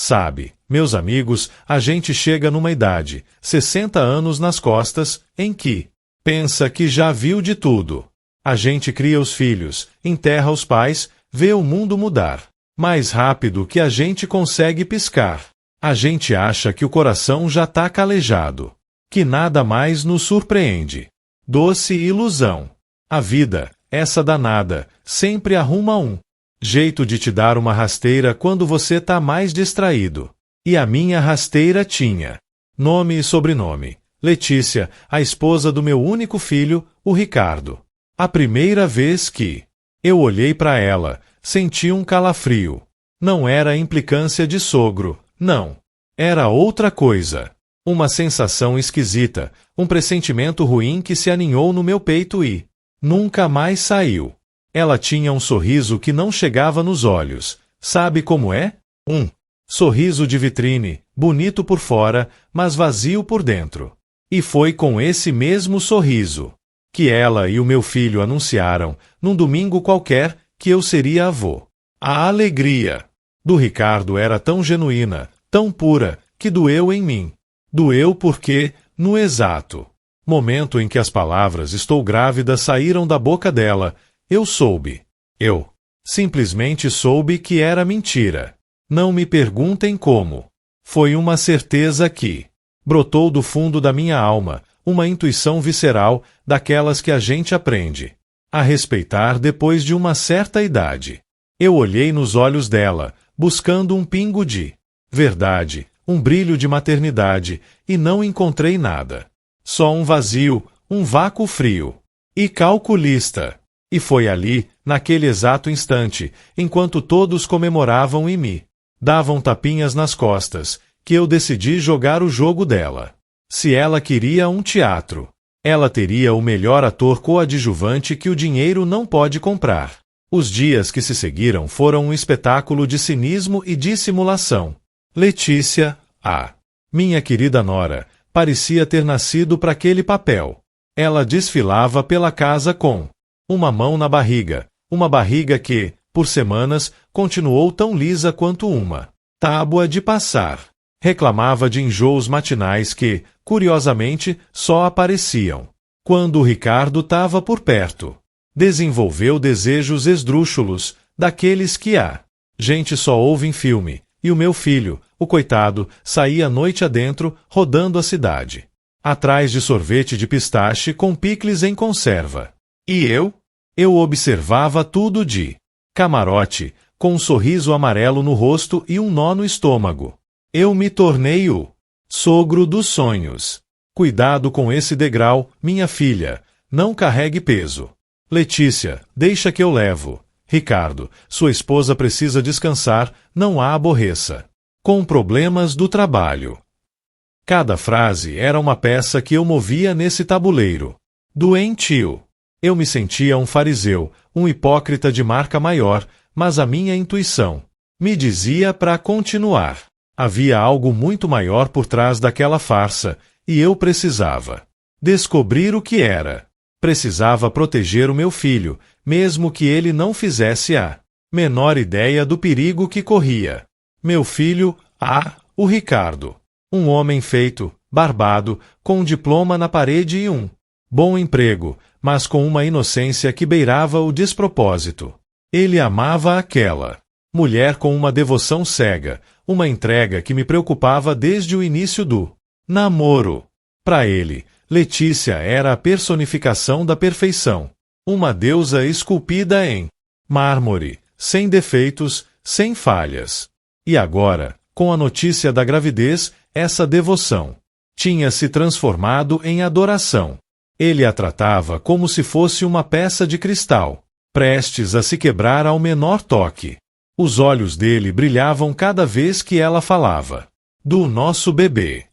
Sabe, meus amigos, a gente chega numa idade, 60 anos nas costas, em que pensa que já viu de tudo. A gente cria os filhos, enterra os pais, vê o mundo mudar. Mais rápido que a gente consegue piscar. A gente acha que o coração já tá calejado. Que nada mais nos surpreende. Doce ilusão. A vida, essa danada, sempre arruma um jeito de te dar uma rasteira quando você tá mais distraído. E a minha rasteira tinha nome e sobrenome. Letícia, a esposa do meu único filho, o Ricardo. A primeira vez que eu olhei para ela, senti um calafrio. Não era implicância de sogro, não. Era outra coisa. Uma sensação esquisita, um pressentimento ruim que se aninhou no meu peito e nunca mais saiu. Ela tinha um sorriso que não chegava nos olhos. Sabe como é? Um sorriso de vitrine, bonito por fora, mas vazio por dentro. E foi com esse mesmo sorriso que ela e o meu filho anunciaram, num domingo qualquer, que eu seria avô. A alegria do Ricardo era tão genuína, tão pura, que doeu em mim. Doeu porque, no exato momento em que as palavras "estou grávida" saíram da boca dela, eu soube. Eu simplesmente soube que era mentira. Não me perguntem como. Foi uma certeza que brotou do fundo da minha alma, uma intuição visceral, daquelas que a gente aprende a respeitar depois de uma certa idade. Eu olhei nos olhos dela, buscando um pingo de verdade, um brilho de maternidade, e não encontrei nada. Só um vazio, um vácuo frio e calculista. E foi ali, naquele exato instante, enquanto todos comemoravam e me davam tapinhas nas costas, que eu decidi jogar o jogo dela. Se ela queria um teatro, ela teria o melhor ator coadjuvante que o dinheiro não pode comprar. Os dias que se seguiram foram um espetáculo de cinismo e dissimulação. Letícia, minha querida nora, parecia ter nascido para aquele papel. Ela desfilava pela casa com uma mão na barriga, uma barriga que, por semanas, continuou tão lisa quanto uma tábua de passar. Reclamava de enjoos matinais que, curiosamente, só apareciam quando o Ricardo estava por perto. Desenvolveu desejos esdrúxulos, daqueles que a gente só ouve em filme, e o meu filho, o coitado, saía noite adentro, rodando a cidade, atrás de sorvete de pistache com picles em conserva. E eu? Eu observava tudo de camarote, com um sorriso amarelo no rosto e um nó no estômago. Eu me tornei o sogro dos sonhos. Cuidado com esse degrau, minha filha, não carregue peso. Letícia, deixa que eu levo. Ricardo, sua esposa precisa descansar, não a aborreça. Com problemas do trabalho. Cada frase era uma peça que eu movia nesse tabuleiro. Doentio. Eu me sentia um fariseu, um hipócrita de marca maior, mas a minha intuição me dizia para continuar. Havia algo muito maior por trás daquela farsa, e eu precisava descobrir o que era. Precisava proteger o meu filho, mesmo que ele não fizesse a menor ideia do perigo que corria. Meu filho, o Ricardo. Um homem feito, barbado, com um diploma na parede e um bom emprego, mas com uma inocência que beirava o despropósito. Ele amava aquela mulher com uma devoção cega, uma entrega que me preocupava desde o início do namoro. Para ele, Letícia era a personificação da perfeição, uma deusa esculpida em mármore, sem defeitos, sem falhas. E agora, com a notícia da gravidez, essa devoção tinha se transformado em adoração. Ele a tratava como se fosse uma peça de cristal, prestes a se quebrar ao menor toque. Os olhos dele brilhavam cada vez que ela falava do nosso bebê.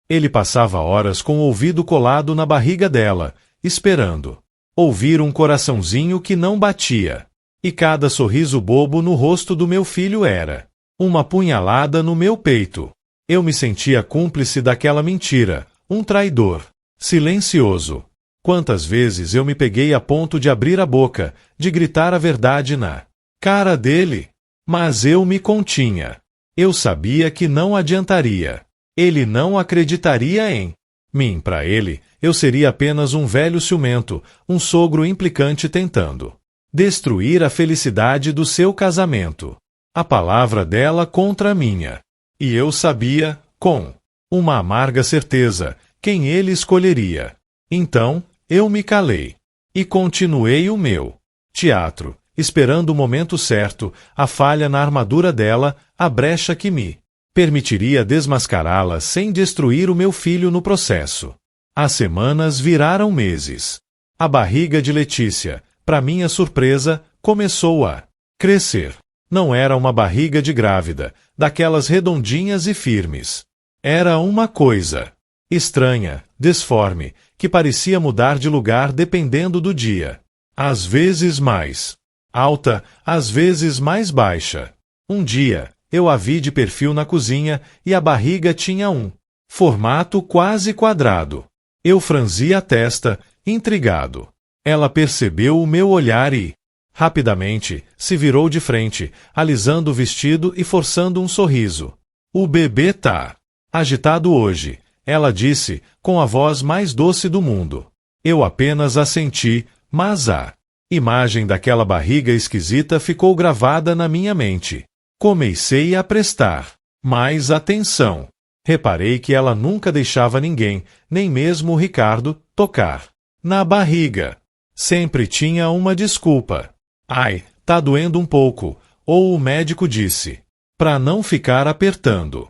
Ele passava horas com o ouvido colado na barriga dela, esperando ouvir um coraçãozinho que não batia. E cada sorriso bobo no rosto do meu filho era uma punhalada no meu peito. Eu me sentia cúmplice daquela mentira, um traidor, silencioso. Quantas vezes eu me peguei a ponto de abrir a boca, de gritar a verdade na cara dele? Mas eu me continha. Eu sabia que não adiantaria. Ele não acreditaria em mim. Para ele, eu seria apenas um velho ciumento, um sogro implicante tentando destruir a felicidade do seu casamento. A palavra dela contra a minha. E eu sabia, com uma amarga certeza, quem ele escolheria. Então, eu me calei. E continuei o meu teatro, esperando o momento certo, a falha na armadura dela, a brecha que me permitiria desmascará-la sem destruir o meu filho no processo. As semanas viraram meses. A barriga de Letícia, para minha surpresa, começou a crescer. Não era uma barriga de grávida, daquelas redondinhas e firmes. Era uma coisa estranha, disforme, que parecia mudar de lugar dependendo do dia. Às vezes mais alta, às vezes mais baixa. Um dia, eu a vi de perfil na cozinha e a barriga tinha um formato quase quadrado. Eu franzi a testa, intrigado. Ela percebeu o meu olhar e, rapidamente, se virou de frente, alisando o vestido e forçando um sorriso. O bebê tá agitado hoje, ela disse, com a voz mais doce do mundo. Eu apenas assenti, mas a imagem daquela barriga esquisita ficou gravada na minha mente. Comecei a prestar mais atenção. Reparei que ela nunca deixava ninguém, nem mesmo o Ricardo, tocar na barriga. Sempre tinha uma desculpa. Ai, tá doendo um pouco, ou o médico disse, para não ficar apertando.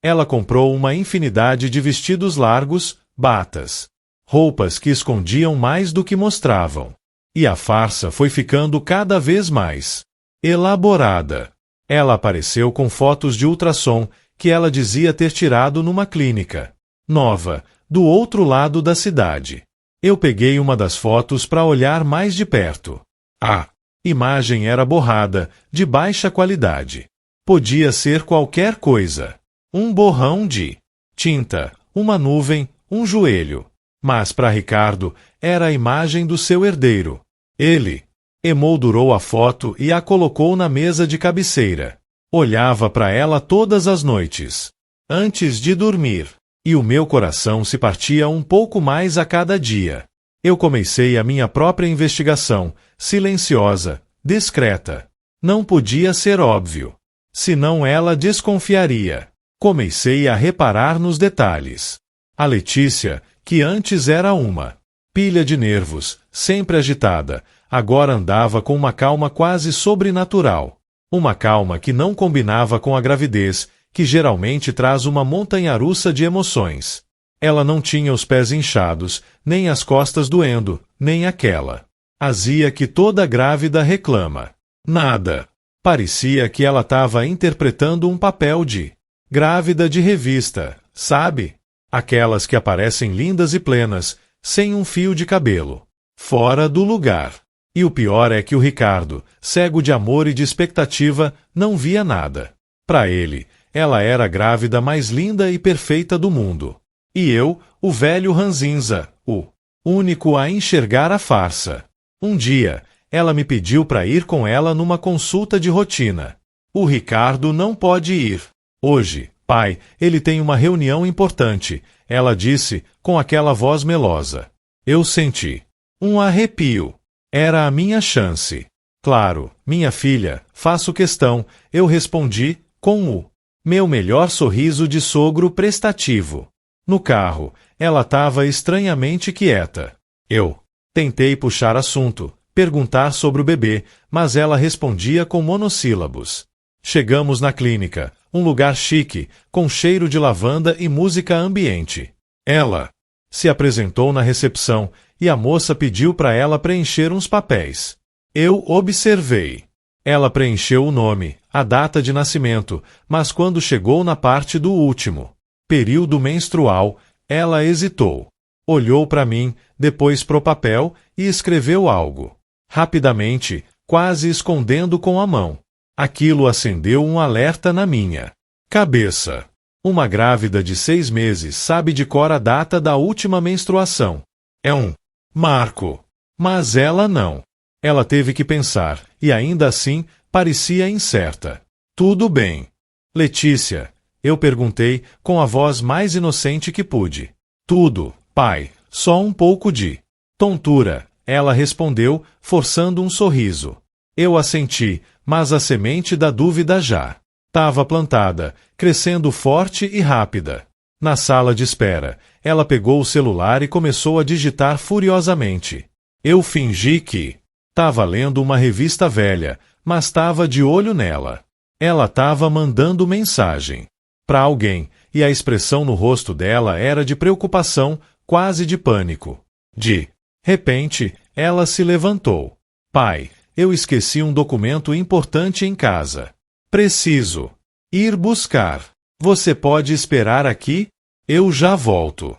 Ela comprou uma infinidade de vestidos largos, batas, roupas que escondiam mais do que mostravam. E a farsa foi ficando cada vez mais elaborada. Ela apareceu com fotos de ultrassom que ela dizia ter tirado numa clínica nova, do outro lado da cidade. Eu peguei uma das fotos para olhar mais de perto. A imagem era borrada, de baixa qualidade. Podia ser qualquer coisa. Um borrão de tinta, uma nuvem, um joelho. Mas para Ricardo, era a imagem do seu herdeiro. Ele emoldurou a foto e a colocou na mesa de cabeceira. Olhava para ela todas as noites, antes de dormir. E o meu coração se partia um pouco mais a cada dia. Eu comecei a minha própria investigação, silenciosa, discreta. Não podia ser óbvio. Senão ela desconfiaria. Comecei a reparar nos detalhes. A Letícia, que antes era uma pilha de nervos, sempre agitada, agora andava com uma calma quase sobrenatural. Uma calma que não combinava com a gravidez, que geralmente traz uma montanha-russa de emoções. Ela não tinha os pés inchados, nem as costas doendo, nem aquela azia que toda grávida reclama. Nada. Parecia que ela estava interpretando um papel de grávida de revista, sabe? Aquelas que aparecem lindas e plenas, sem um fio de cabelo. Fora do lugar. E o pior é que o Ricardo, cego de amor e de expectativa, não via nada. Para ele, ela era a grávida mais linda e perfeita do mundo. E eu, o velho ranzinza, o único a enxergar a farsa. Um dia, ela me pediu para ir com ela numa consulta de rotina. O Ricardo não pode ir. Hoje, pai, ele tem uma reunião importante, ela disse, com aquela voz melosa. Eu senti um arrepio. Era a minha chance. Claro, minha filha, faço questão, eu respondi, com o meu melhor sorriso de sogro prestativo. No carro, ela estava estranhamente quieta. Eu tentei puxar assunto, perguntar sobre o bebê, mas ela respondia com monossílabos. Chegamos na clínica, um lugar chique, com cheiro de lavanda e música ambiente. Ela se apresentou na recepção e a moça pediu para ela preencher uns papéis. Eu observei. Ela preencheu o nome, a data de nascimento, mas quando chegou na parte do último período menstrual, ela hesitou. Olhou para mim, depois pro papel e escreveu algo. Rapidamente, quase escondendo com a mão. Aquilo acendeu um alerta na minha cabeça. Uma grávida de 6 meses sabe de cor a data da última menstruação. É um marco. Mas ela não. Ela teve que pensar, e ainda assim, parecia incerta. Tudo bem. Letícia, eu perguntei com a voz mais inocente que pude. Tudo, pai, só um pouco de tontura, ela respondeu, forçando um sorriso. Eu assenti, mas a semente da dúvida já estava plantada, crescendo forte e rápida. Na sala de espera, ela pegou o celular e começou a digitar furiosamente. Eu fingi que estava lendo uma revista velha, mas estava de olho nela. Ela estava mandando mensagem para alguém, e a expressão no rosto dela era de preocupação, quase de pânico. De repente, ela se levantou. Pai, eu esqueci um documento importante em casa. Preciso ir buscar. Você pode esperar aqui? Eu já volto.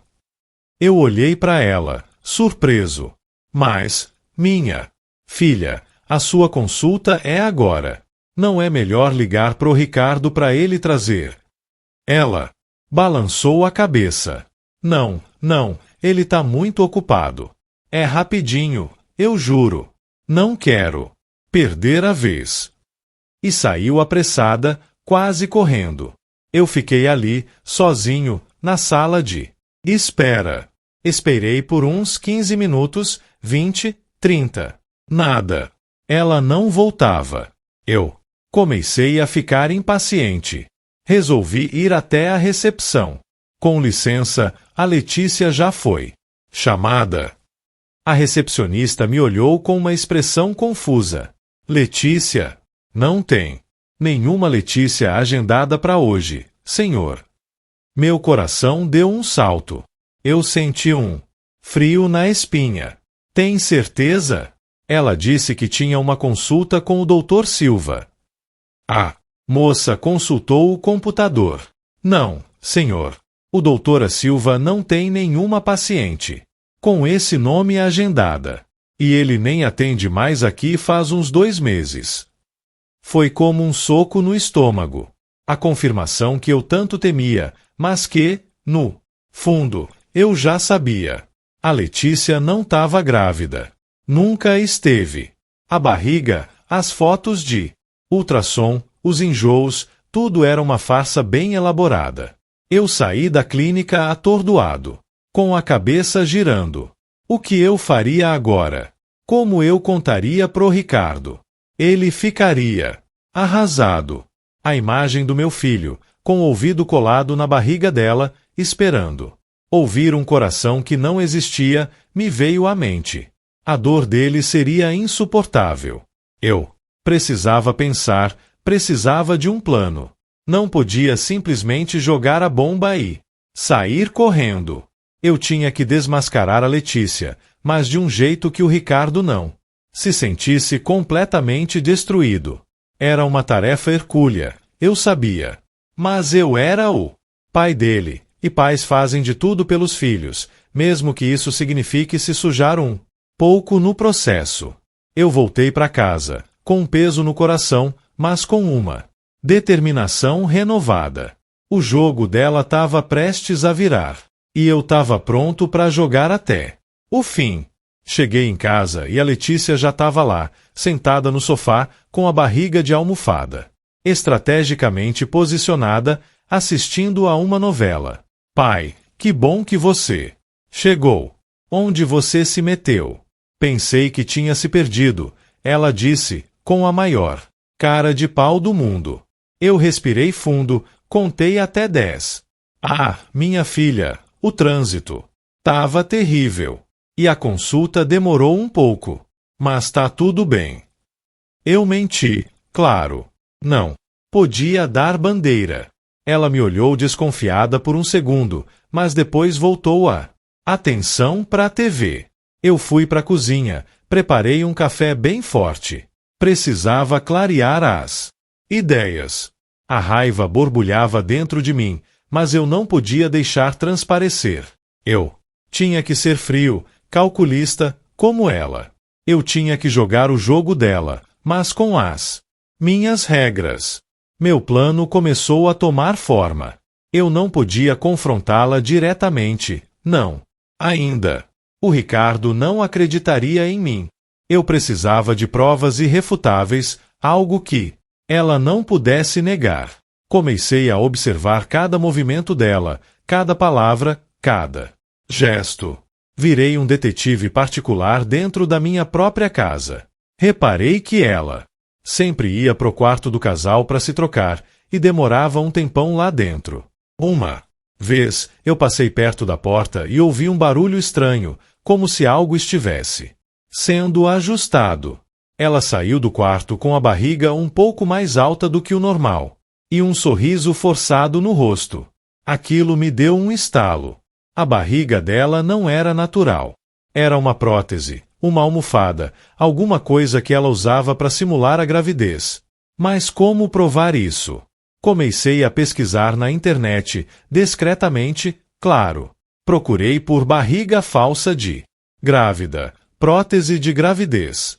Eu olhei para ela, surpreso. Mas, minha filha, a sua consulta é agora. Não é melhor ligar pro Ricardo para ele trazer? Ela balançou a cabeça. Não, ele tá muito ocupado. É rapidinho, eu juro. Não quero perder a vez. E saiu apressada, quase correndo. Eu fiquei ali, sozinho, na sala de espera. Esperei por uns 15 minutos, 20, 30. Nada. Ela não voltava. Eu comecei a ficar impaciente. Resolvi ir até a recepção. Com licença, a Letícia já foi chamada. A recepcionista me olhou com uma expressão confusa. Letícia? Não tem nenhuma Letícia agendada para hoje, senhor. Meu coração deu um salto. Eu senti um frio na espinha. Tem certeza? Ela disse que tinha uma consulta com o Dr. Silva. A moça consultou o computador. Não, senhor. O doutora Silva não tem nenhuma paciente com esse nome agendada. E ele nem atende mais aqui faz uns 2 meses. Foi como um soco no estômago. A confirmação que eu tanto temia, mas que, no fundo, eu já sabia. A Letícia não estava grávida. Nunca esteve. A barriga, as fotos de ultrassom, os enjoos, tudo era uma farsa bem elaborada. Eu saí da clínica atordoado, com a cabeça girando. O que eu faria agora? Como eu contaria pro Ricardo? Ele ficaria arrasado. A imagem do meu filho, com o ouvido colado na barriga dela, esperando. Ouvir um coração que não existia, me veio à mente. A dor dele seria insuportável. Eu precisava pensar, precisava de um plano. Não podia simplesmente jogar a bomba e sair correndo. Eu tinha que desmascarar a Letícia, mas de um jeito que o Ricardo não se sentisse completamente destruído. Era uma tarefa hercúlea, eu sabia. Mas eu era o pai dele, e pais fazem de tudo pelos filhos, mesmo que isso signifique se sujar um pouco no processo. Eu voltei para casa, com um peso no coração, mas com uma determinação renovada. O jogo dela estava prestes a virar, e eu estava pronto para jogar até o fim. Cheguei em casa e a Letícia já estava lá, sentada no sofá, com a barriga de almofada, estrategicamente posicionada, assistindo a uma novela. Pai, que bom que você chegou. Onde você se meteu? Pensei que tinha se perdido, ela disse, com a maior cara de pau do mundo. Eu respirei fundo, contei até 10. Ah, minha filha, o trânsito tava terrível. E a consulta demorou um pouco. Mas tá tudo bem. Eu menti, claro. Não podia dar bandeira. Ela me olhou desconfiada por um segundo, mas depois voltou a atenção para a TV. Eu fui para a cozinha, preparei um café bem forte. Precisava clarear as ideias. A raiva borbulhava dentro de mim, mas eu não podia deixar transparecer. Eu tinha que ser frio, calculista, como ela. Eu tinha que jogar o jogo dela, mas com as minhas regras. Meu plano começou a tomar forma. Eu não podia confrontá-la diretamente, não. Ainda. O Ricardo não acreditaria em mim. Eu precisava de provas irrefutáveis, algo que ela não pudesse negar. Comecei a observar cada movimento dela, cada palavra, cada gesto. Virei um detetive particular dentro da minha própria casa. Reparei que ela sempre ia pro quarto do casal para se trocar e demorava um tempão lá dentro. Uma vez, eu passei perto da porta e ouvi um barulho estranho, como se algo estivesse sendo ajustado. Ela saiu do quarto com a barriga um pouco mais alta do que o normal e um sorriso forçado no rosto. Aquilo me deu um estalo. A barriga dela não era natural. Era uma prótese, uma almofada, alguma coisa que ela usava para simular a gravidez. Mas como provar isso? Comecei a pesquisar na internet, discretamente, claro. Procurei por barriga falsa de grávida, prótese de gravidez.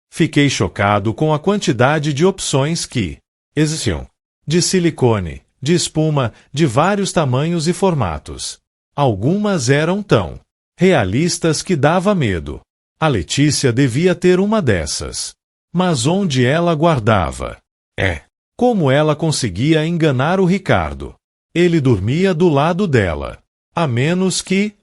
Fiquei chocado com a quantidade de opções que existiam. De silicone, de espuma, de vários tamanhos e formatos. Algumas eram tão realistas que dava medo. A Letícia devia ter uma dessas. Mas onde ela guardava? Como ela conseguia enganar o Ricardo? Ele dormia do lado dela. A menos que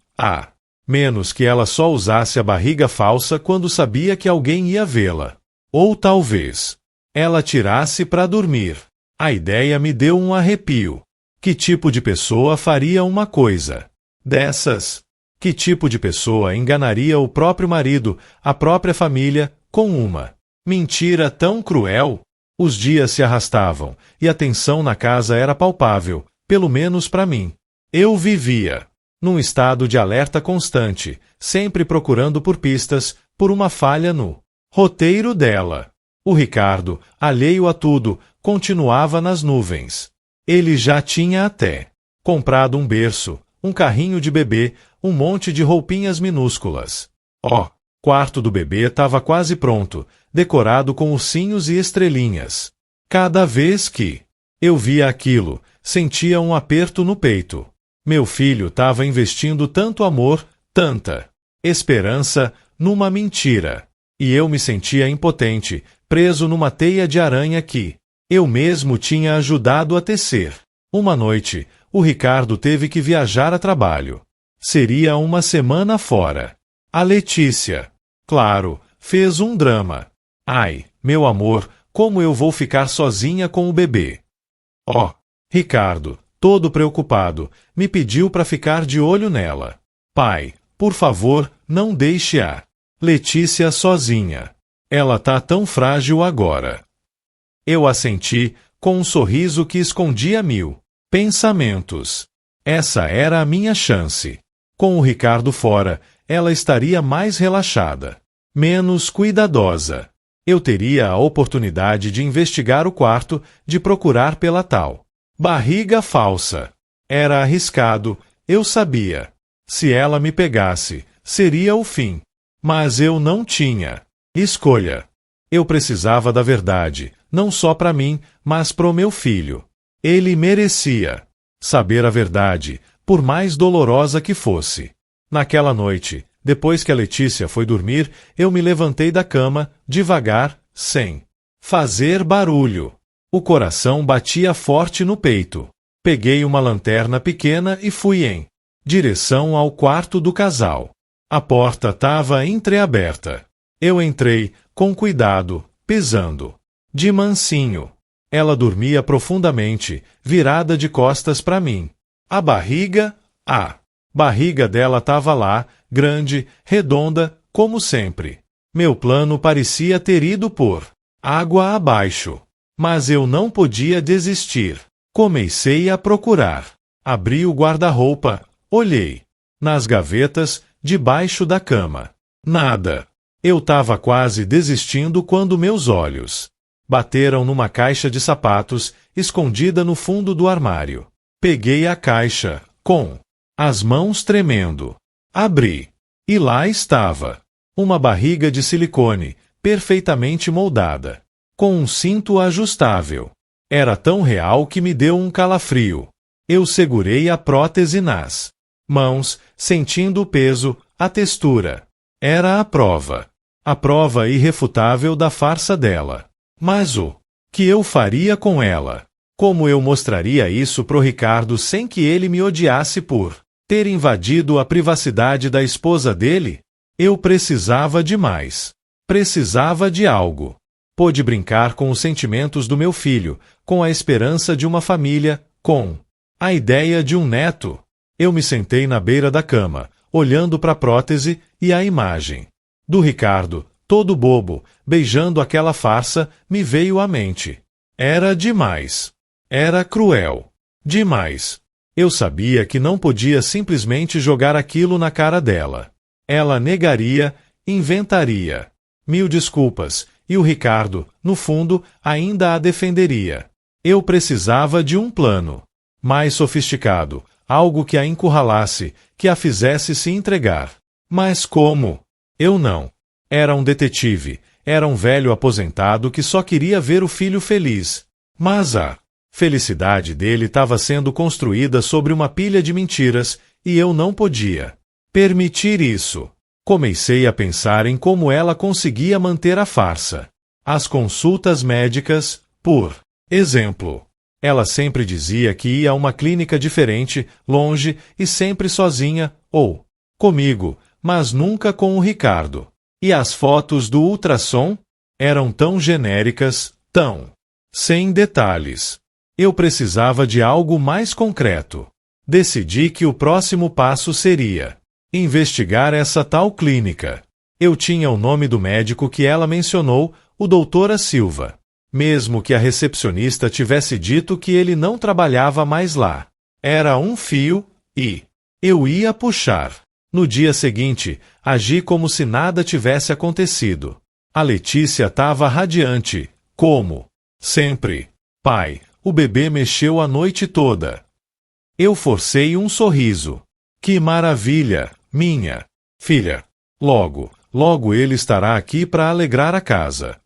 ela só usasse a barriga falsa quando sabia que alguém ia vê-la. Ou talvez ela tirasse para dormir. A ideia me deu um arrepio. Que tipo de pessoa faria uma coisa dessas? Que tipo de pessoa enganaria o próprio marido, a própria família, com uma mentira tão cruel? Os dias se arrastavam, e a tensão na casa era palpável, pelo menos para mim. Eu vivia num estado de alerta constante, sempre procurando por pistas, por uma falha no roteiro dela. O Ricardo, alheio a tudo, continuava nas nuvens. Ele já tinha até comprado um berço, um carrinho de bebê, um monte de roupinhas minúsculas. O quarto do bebê estava quase pronto, decorado com ursinhos e estrelinhas. Cada vez que eu via aquilo, sentia um aperto no peito. Meu filho estava investindo tanto amor, tanta esperança, numa mentira. E eu me sentia impotente, preso numa teia de aranha que eu mesmo tinha ajudado a tecer. Uma noite, o Ricardo teve que viajar a trabalho. Seria uma semana fora. A Letícia, claro, fez um drama. Ai, meu amor, como eu vou ficar sozinha com o bebê? Ricardo, todo preocupado, me pediu para ficar de olho nela. Pai, por favor, não deixe a Letícia sozinha. Ela tá tão frágil agora. Eu assenti, com um sorriso que escondia 1000 pensamentos. Essa era a minha chance. Com o Ricardo fora, ela estaria mais relaxada, menos cuidadosa. Eu teria a oportunidade de investigar o quarto, de procurar pela tal barriga falsa. Era arriscado, eu sabia. Se ela me pegasse, seria o fim. Mas eu não tinha escolha. Eu precisava da verdade, não só para mim, mas pro meu filho. Ele merecia saber a verdade, por mais dolorosa que fosse. Naquela noite, depois que a Letícia foi dormir, eu me levantei da cama, devagar, sem fazer barulho. O coração batia forte no peito. Peguei uma lanterna pequena e fui em direção ao quarto do casal. A porta estava entreaberta. Eu entrei, com cuidado, pisando de mansinho. Ela dormia profundamente, virada de costas para mim. A barriga dela estava lá, grande, redonda, como sempre. Meu plano parecia ter ido por água abaixo. Mas eu não podia desistir. Comecei a procurar. Abri o guarda-roupa, olhei. Nas gavetas, debaixo da cama. Nada. Eu estava quase desistindo quando meus olhos bateram numa caixa de sapatos, escondida no fundo do armário. Peguei a caixa, com as mãos tremendo. Abri. E lá estava. Uma barriga de silicone, perfeitamente moldada. Com um cinto ajustável. Era tão real que me deu um calafrio. Eu segurei a prótese nas mãos, sentindo o peso, a textura. Era a prova irrefutável da farsa dela. Mas o que eu faria com ela? Como eu mostraria isso pro Ricardo sem que ele me odiasse por ter invadido a privacidade da esposa dele? Eu precisava de mais. Precisava de algo. Pude brincar com os sentimentos do meu filho, com a esperança de uma família, com a ideia de um neto. Eu me sentei na beira da cama, olhando para a prótese e a imagem do Ricardo, todo bobo, beijando aquela farsa, me veio à mente. Era demais. Era cruel. Demais. Eu sabia que não podia simplesmente jogar aquilo na cara dela. Ela negaria, inventaria 1000 desculpas, e o Ricardo, no fundo, ainda a defenderia. Eu precisava de um plano mais sofisticado, algo que a encurralasse, que a fizesse se entregar. Mas como? Eu não. Era um detetive, era um velho aposentado que só queria ver o filho feliz. Mas a felicidade dele estava sendo construída sobre uma pilha de mentiras, e eu não podia permitir isso. Comecei a pensar em como ela conseguia manter a farsa. As consultas médicas, por exemplo. Ela sempre dizia que ia a uma clínica diferente, longe e sempre sozinha, ou comigo, mas nunca com o Ricardo. E as fotos do ultrassom eram tão genéricas, tão sem detalhes. Eu precisava de algo mais concreto. Decidi que o próximo passo seria investigar essa tal clínica. Eu tinha o nome do médico que ela mencionou, o Dr. Silva. Mesmo que a recepcionista tivesse dito que ele não trabalhava mais lá. Era um fio, e eu ia puxar. No dia seguinte, agi como se nada tivesse acontecido. A Letícia estava radiante, como sempre. Pai, o bebê mexeu a noite toda. Eu forcei um sorriso. Que maravilha, minha filha. Logo ele estará aqui para alegrar a casa.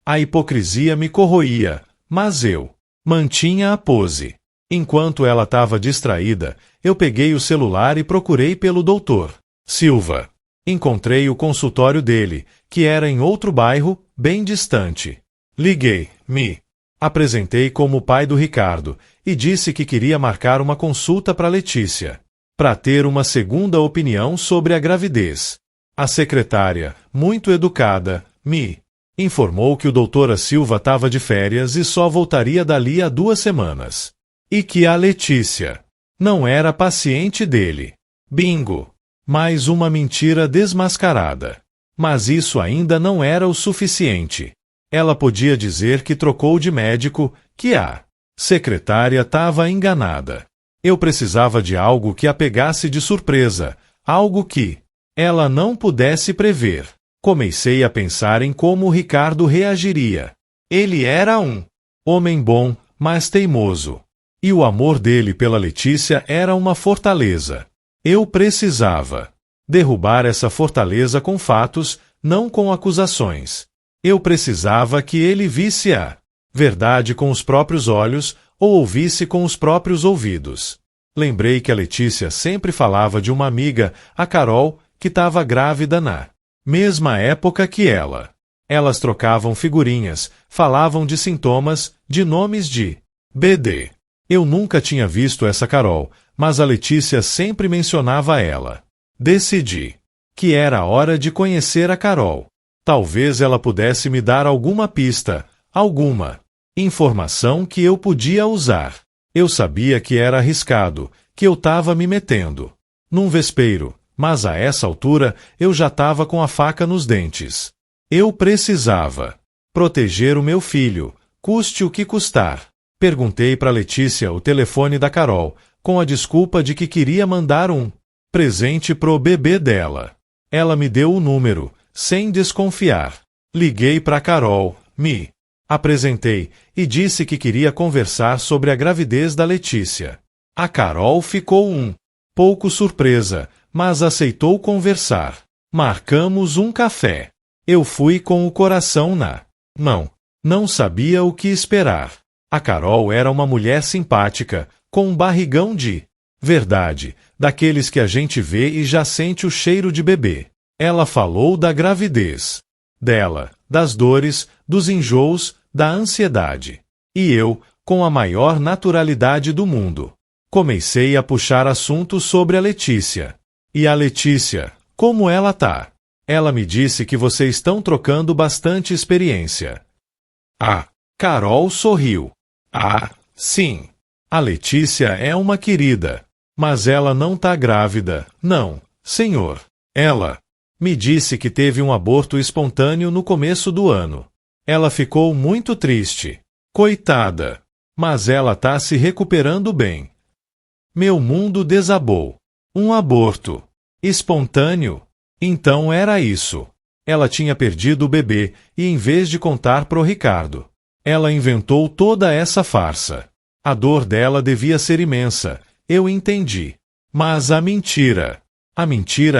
A hipocrisia me corroía, mas eu mantinha a pose. Enquanto ela estava distraída, eu peguei o celular e procurei pelo Dr. Silva. Encontrei o consultório dele, que era em outro bairro, bem distante. Liguei, me apresentei como o pai do Ricardo e disse que queria marcar uma consulta para Letícia, para ter uma segunda opinião sobre a gravidez. A secretária, muito educada, me informou que o Dr. Silva estava de férias e só voltaria dali a 2 semanas. E que a Letícia não era paciente dele. Bingo! Mais uma mentira desmascarada. Mas isso ainda não era o suficiente. Ela podia dizer que trocou de médico, que a secretária estava enganada. Eu precisava de algo que a pegasse de surpresa, algo que ela não pudesse prever. Comecei a pensar em como o Ricardo reagiria. Ele era um homem bom, mas teimoso. E o amor dele pela Letícia era uma fortaleza. Eu precisava derrubar essa fortaleza com fatos, não com acusações. Eu precisava que ele visse a verdade com os próprios olhos ou ouvisse com os próprios ouvidos. Lembrei que a Letícia sempre falava de uma amiga, a Carol, que estava grávida na mesma época que ela. Elas trocavam figurinhas, falavam de sintomas, de nomes de BD. Eu nunca tinha visto essa Carol, mas a Letícia sempre mencionava ela. Decidi que era hora de conhecer a Carol. Talvez ela pudesse me dar alguma pista, alguma informação que eu podia usar. Eu sabia que era arriscado, que eu estava me metendo num vespeiro, mas a essa altura eu já estava com a faca nos dentes. Eu precisava proteger o meu filho, custe o que custar. Perguntei para Letícia o telefone da Carol, com a desculpa de que queria mandar um presente pro bebê dela. Ela me deu o número, sem desconfiar. Liguei para Carol, me apresentei e disse que queria conversar sobre a gravidez da Letícia. A Carol ficou um pouco surpresa, mas aceitou conversar. Marcamos um café. Eu fui com o coração na mão. Não sabia o que esperar. A Carol era uma mulher simpática, com um barrigão de verdade, daqueles que a gente vê e já sente o cheiro de bebê. Ela falou da gravidez dela, das dores, dos enjoos, da ansiedade. E eu, com a maior naturalidade do mundo. Comecei a puxar assuntos sobre a Letícia. E a Letícia, como ela tá? Ela me disse que vocês estão trocando bastante experiência. Ah, Carol sorriu. Ah, sim. A Letícia é uma querida. Mas ela não tá grávida, não, senhor. Ela me disse que teve um aborto espontâneo no começo do ano. Ela ficou muito triste. Coitada. Mas ela tá se recuperando bem. Meu mundo desabou. Um aborto espontâneo? Então era isso. Ela tinha perdido o bebê e, em vez de contar pro Ricardo, ela inventou toda essa farsa. A dor dela devia ser imensa, eu entendi. Mas a mentira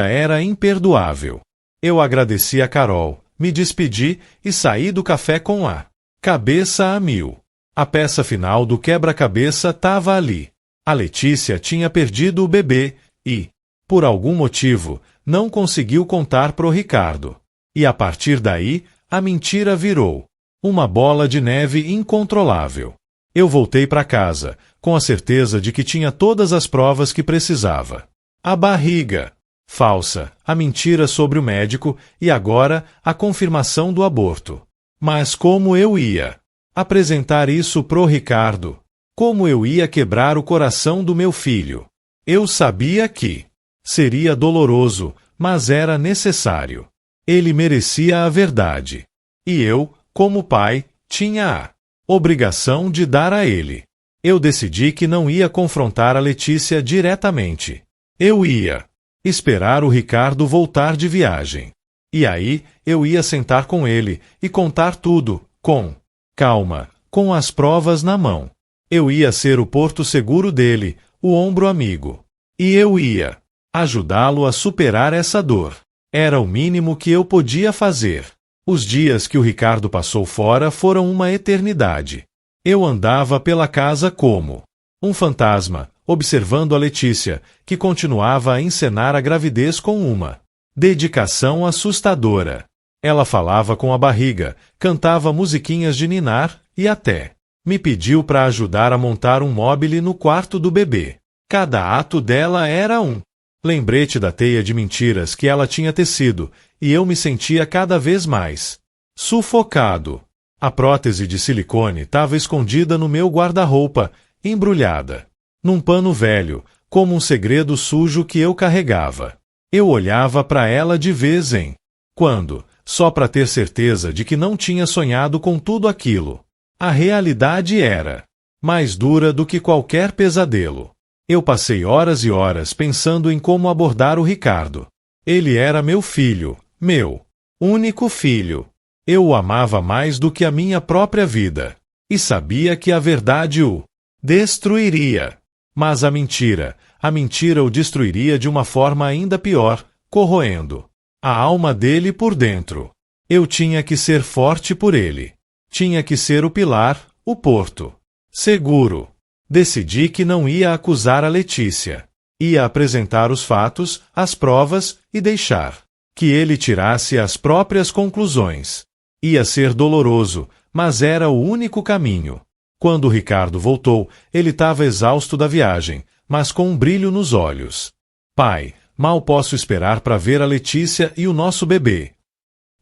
era imperdoável. Eu agradeci a Carol, me despedi e saí do café com a cabeça a mil. A peça final do quebra-cabeça estava ali. A Letícia tinha perdido o bebê e, por algum motivo, não conseguiu contar pro Ricardo. E a partir daí, a mentira virou uma bola de neve incontrolável. Eu voltei para casa, com a certeza de que tinha todas as provas que precisava. A barriga falsa, a mentira sobre o médico e agora a confirmação do aborto. Mas como eu ia apresentar isso pro Ricardo? Como eu ia quebrar o coração do meu filho? Eu sabia que seria doloroso, mas era necessário. Ele merecia a verdade. E eu, como pai, tinha a obrigação de dar a ele. Eu decidi que não ia confrontar a Letícia diretamente. Eu ia esperar o Ricardo voltar de viagem. E aí, eu ia sentar com ele e contar tudo, com calma, com as provas na mão. Eu ia ser o porto seguro dele, o ombro amigo. E eu ia ajudá-lo a superar essa dor. Era o mínimo que eu podia fazer. Os dias que o Ricardo passou fora foram uma eternidade. Eu andava pela casa como um fantasma, observando a Letícia, que continuava a encenar a gravidez com uma dedicação assustadora. Ela falava com a barriga, cantava musiquinhas de ninar e até me pediu para ajudar a montar um móbile no quarto do bebê. Cada ato dela era um lembrete da teia de mentiras que ela tinha tecido, e eu me sentia cada vez mais sufocado. A prótese de silicone estava escondida no meu guarda-roupa, embrulhada num pano velho, como um segredo sujo que eu carregava. Eu olhava para ela de vez em quando, só para ter certeza de que não tinha sonhado com tudo aquilo. A realidade era mais dura do que qualquer pesadelo. Eu passei horas e horas pensando em como abordar o Ricardo. Ele era meu filho, meu único filho. Eu o amava mais do que a minha própria vida. E sabia que a verdade o destruiria. Mas a mentira o destruiria de uma forma ainda pior, corroendo a alma dele por dentro. Eu tinha que ser forte por ele. Tinha que ser o pilar, o porto seguro. Decidi que não ia acusar a Letícia. Ia apresentar os fatos, as provas e deixar que ele tirasse as próprias conclusões. Ia ser doloroso, mas era o único caminho. Quando o Ricardo voltou, ele estava exausto da viagem, mas com um brilho nos olhos. Pai, mal posso esperar para ver a Letícia e o nosso bebê.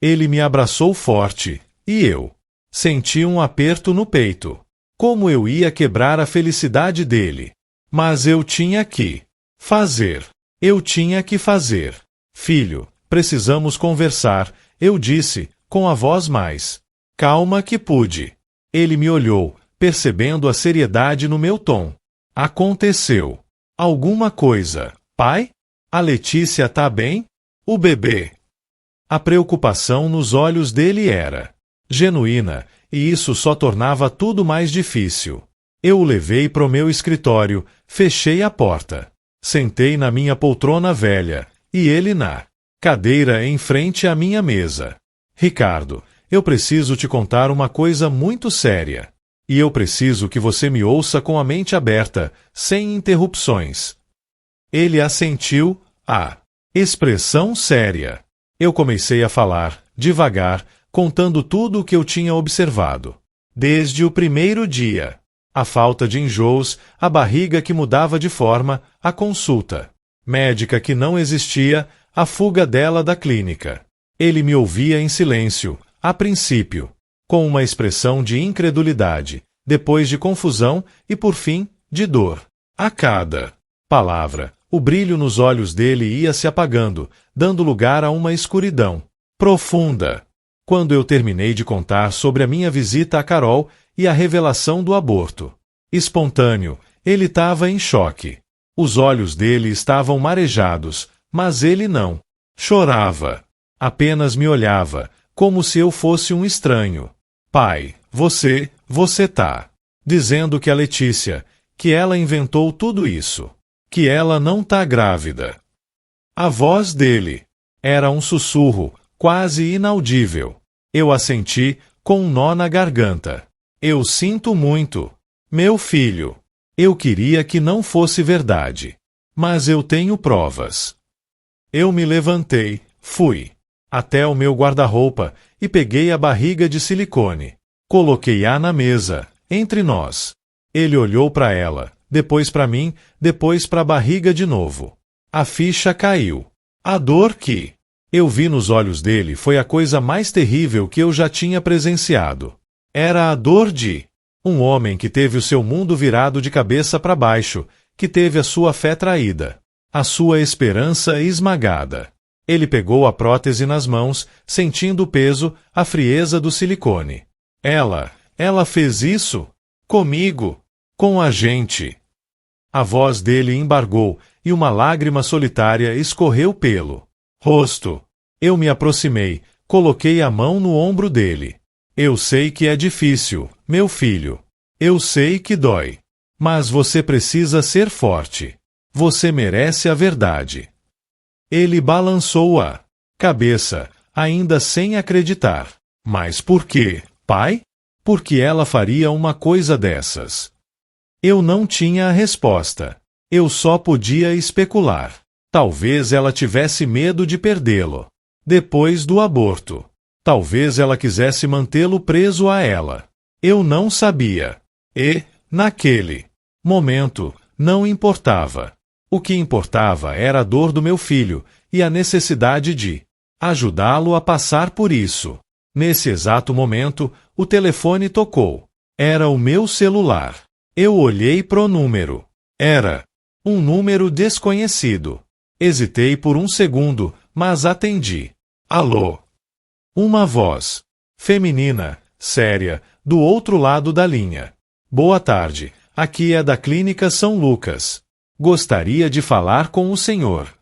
Ele me abraçou forte, e eu senti um aperto no peito. Como eu ia quebrar a felicidade dele? Mas eu tinha que fazer. Eu tinha que fazer. Filho, precisamos conversar, eu disse, com a voz mais calma que pude. Ele me olhou, percebendo a seriedade no meu tom. Aconteceu alguma coisa, pai? A Letícia tá bem? O bebê? A preocupação nos olhos dele era genuína, e isso só tornava tudo mais difícil. Eu o levei pro meu escritório, fechei a porta. Sentei na minha poltrona velha, e ele na cadeira em frente à minha mesa. Ricardo, eu preciso te contar uma coisa muito séria. E eu preciso que você me ouça com a mente aberta, sem interrupções. Ele assentiu, expressão séria. Eu comecei a falar, devagar, contando tudo o que eu tinha observado. Desde o primeiro dia. A falta de enjoos, a barriga que mudava de forma, a consulta médica que não existia, a fuga dela da clínica. Ele me ouvia em silêncio, a princípio, com uma expressão de incredulidade, depois de confusão e, por fim, de dor. A cada palavra, o brilho nos olhos dele ia se apagando, dando lugar a uma escuridão profunda. Quando eu terminei de contar sobre a minha visita a Carol e a revelação do aborto espontâneo, ele estava em choque. Os olhos dele estavam marejados, mas ele não chorava. Apenas me olhava, como se eu fosse um estranho. Pai, você tá dizendo que a Letícia, que ela inventou tudo isso, que ela não tá grávida. A voz dele era um sussurro, quase inaudível. Eu assenti, com um nó na garganta. Eu sinto muito, meu filho. Eu queria que não fosse verdade. Mas eu tenho provas. Eu me levantei, fui até o meu guarda-roupa e peguei a barriga de silicone. Coloquei-a na mesa, entre nós. Ele olhou para ela, depois para mim, depois para a barriga de novo. A ficha caiu. A dor que eu vi nos olhos dele foi a coisa mais terrível que eu já tinha presenciado. Era a dor de um homem que teve o seu mundo virado de cabeça para baixo, que teve a sua fé traída, a sua esperança esmagada. Ele pegou a prótese nas mãos, sentindo o peso, a frieza do silicone. Ela fez isso? Comigo? Com a gente? A voz dele embargou, e uma lágrima solitária escorreu pelo rosto. Eu me aproximei, coloquei a mão no ombro dele. Eu sei que é difícil, meu filho. Eu sei que dói. Mas você precisa ser forte. Você merece a verdade. Ele balançou a cabeça, ainda sem acreditar. Mas por quê, pai? Por que ela faria uma coisa dessas? Eu não tinha a resposta. Eu só podia especular. Talvez ela tivesse medo de perdê-lo. Depois do aborto. Talvez ela quisesse mantê-lo preso a ela. Eu não sabia. E, naquele momento, não importava. O que importava era a dor do meu filho e a necessidade de ajudá-lo a passar por isso. Nesse exato momento, o telefone tocou. Era o meu celular. Eu olhei pro número. Era um número desconhecido. Hesitei por um segundo, mas atendi. Alô? Uma voz feminina, séria, do outro lado da linha. Boa tarde, aqui é da Clínica São Lucas. Gostaria de falar com o senhor.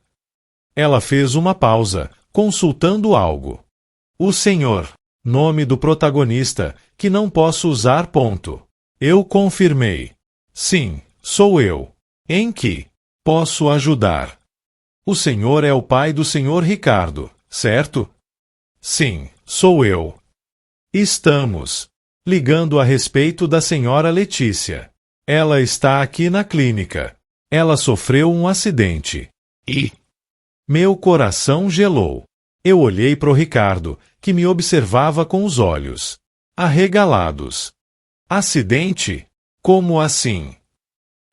Ela fez uma pausa, consultando algo. O senhor, nome do protagonista, que não posso usar ponto. Eu confirmei. Sim, sou eu. Em que posso ajudar? O senhor é o pai do senhor Ricardo, certo? Sim, sou eu. Estamos ligando a respeito da senhora Letícia. Ela está aqui na clínica. Ela sofreu um acidente. E meu coração gelou. Eu olhei pro Ricardo, que me observava com os olhos arregalados. Acidente? Como assim?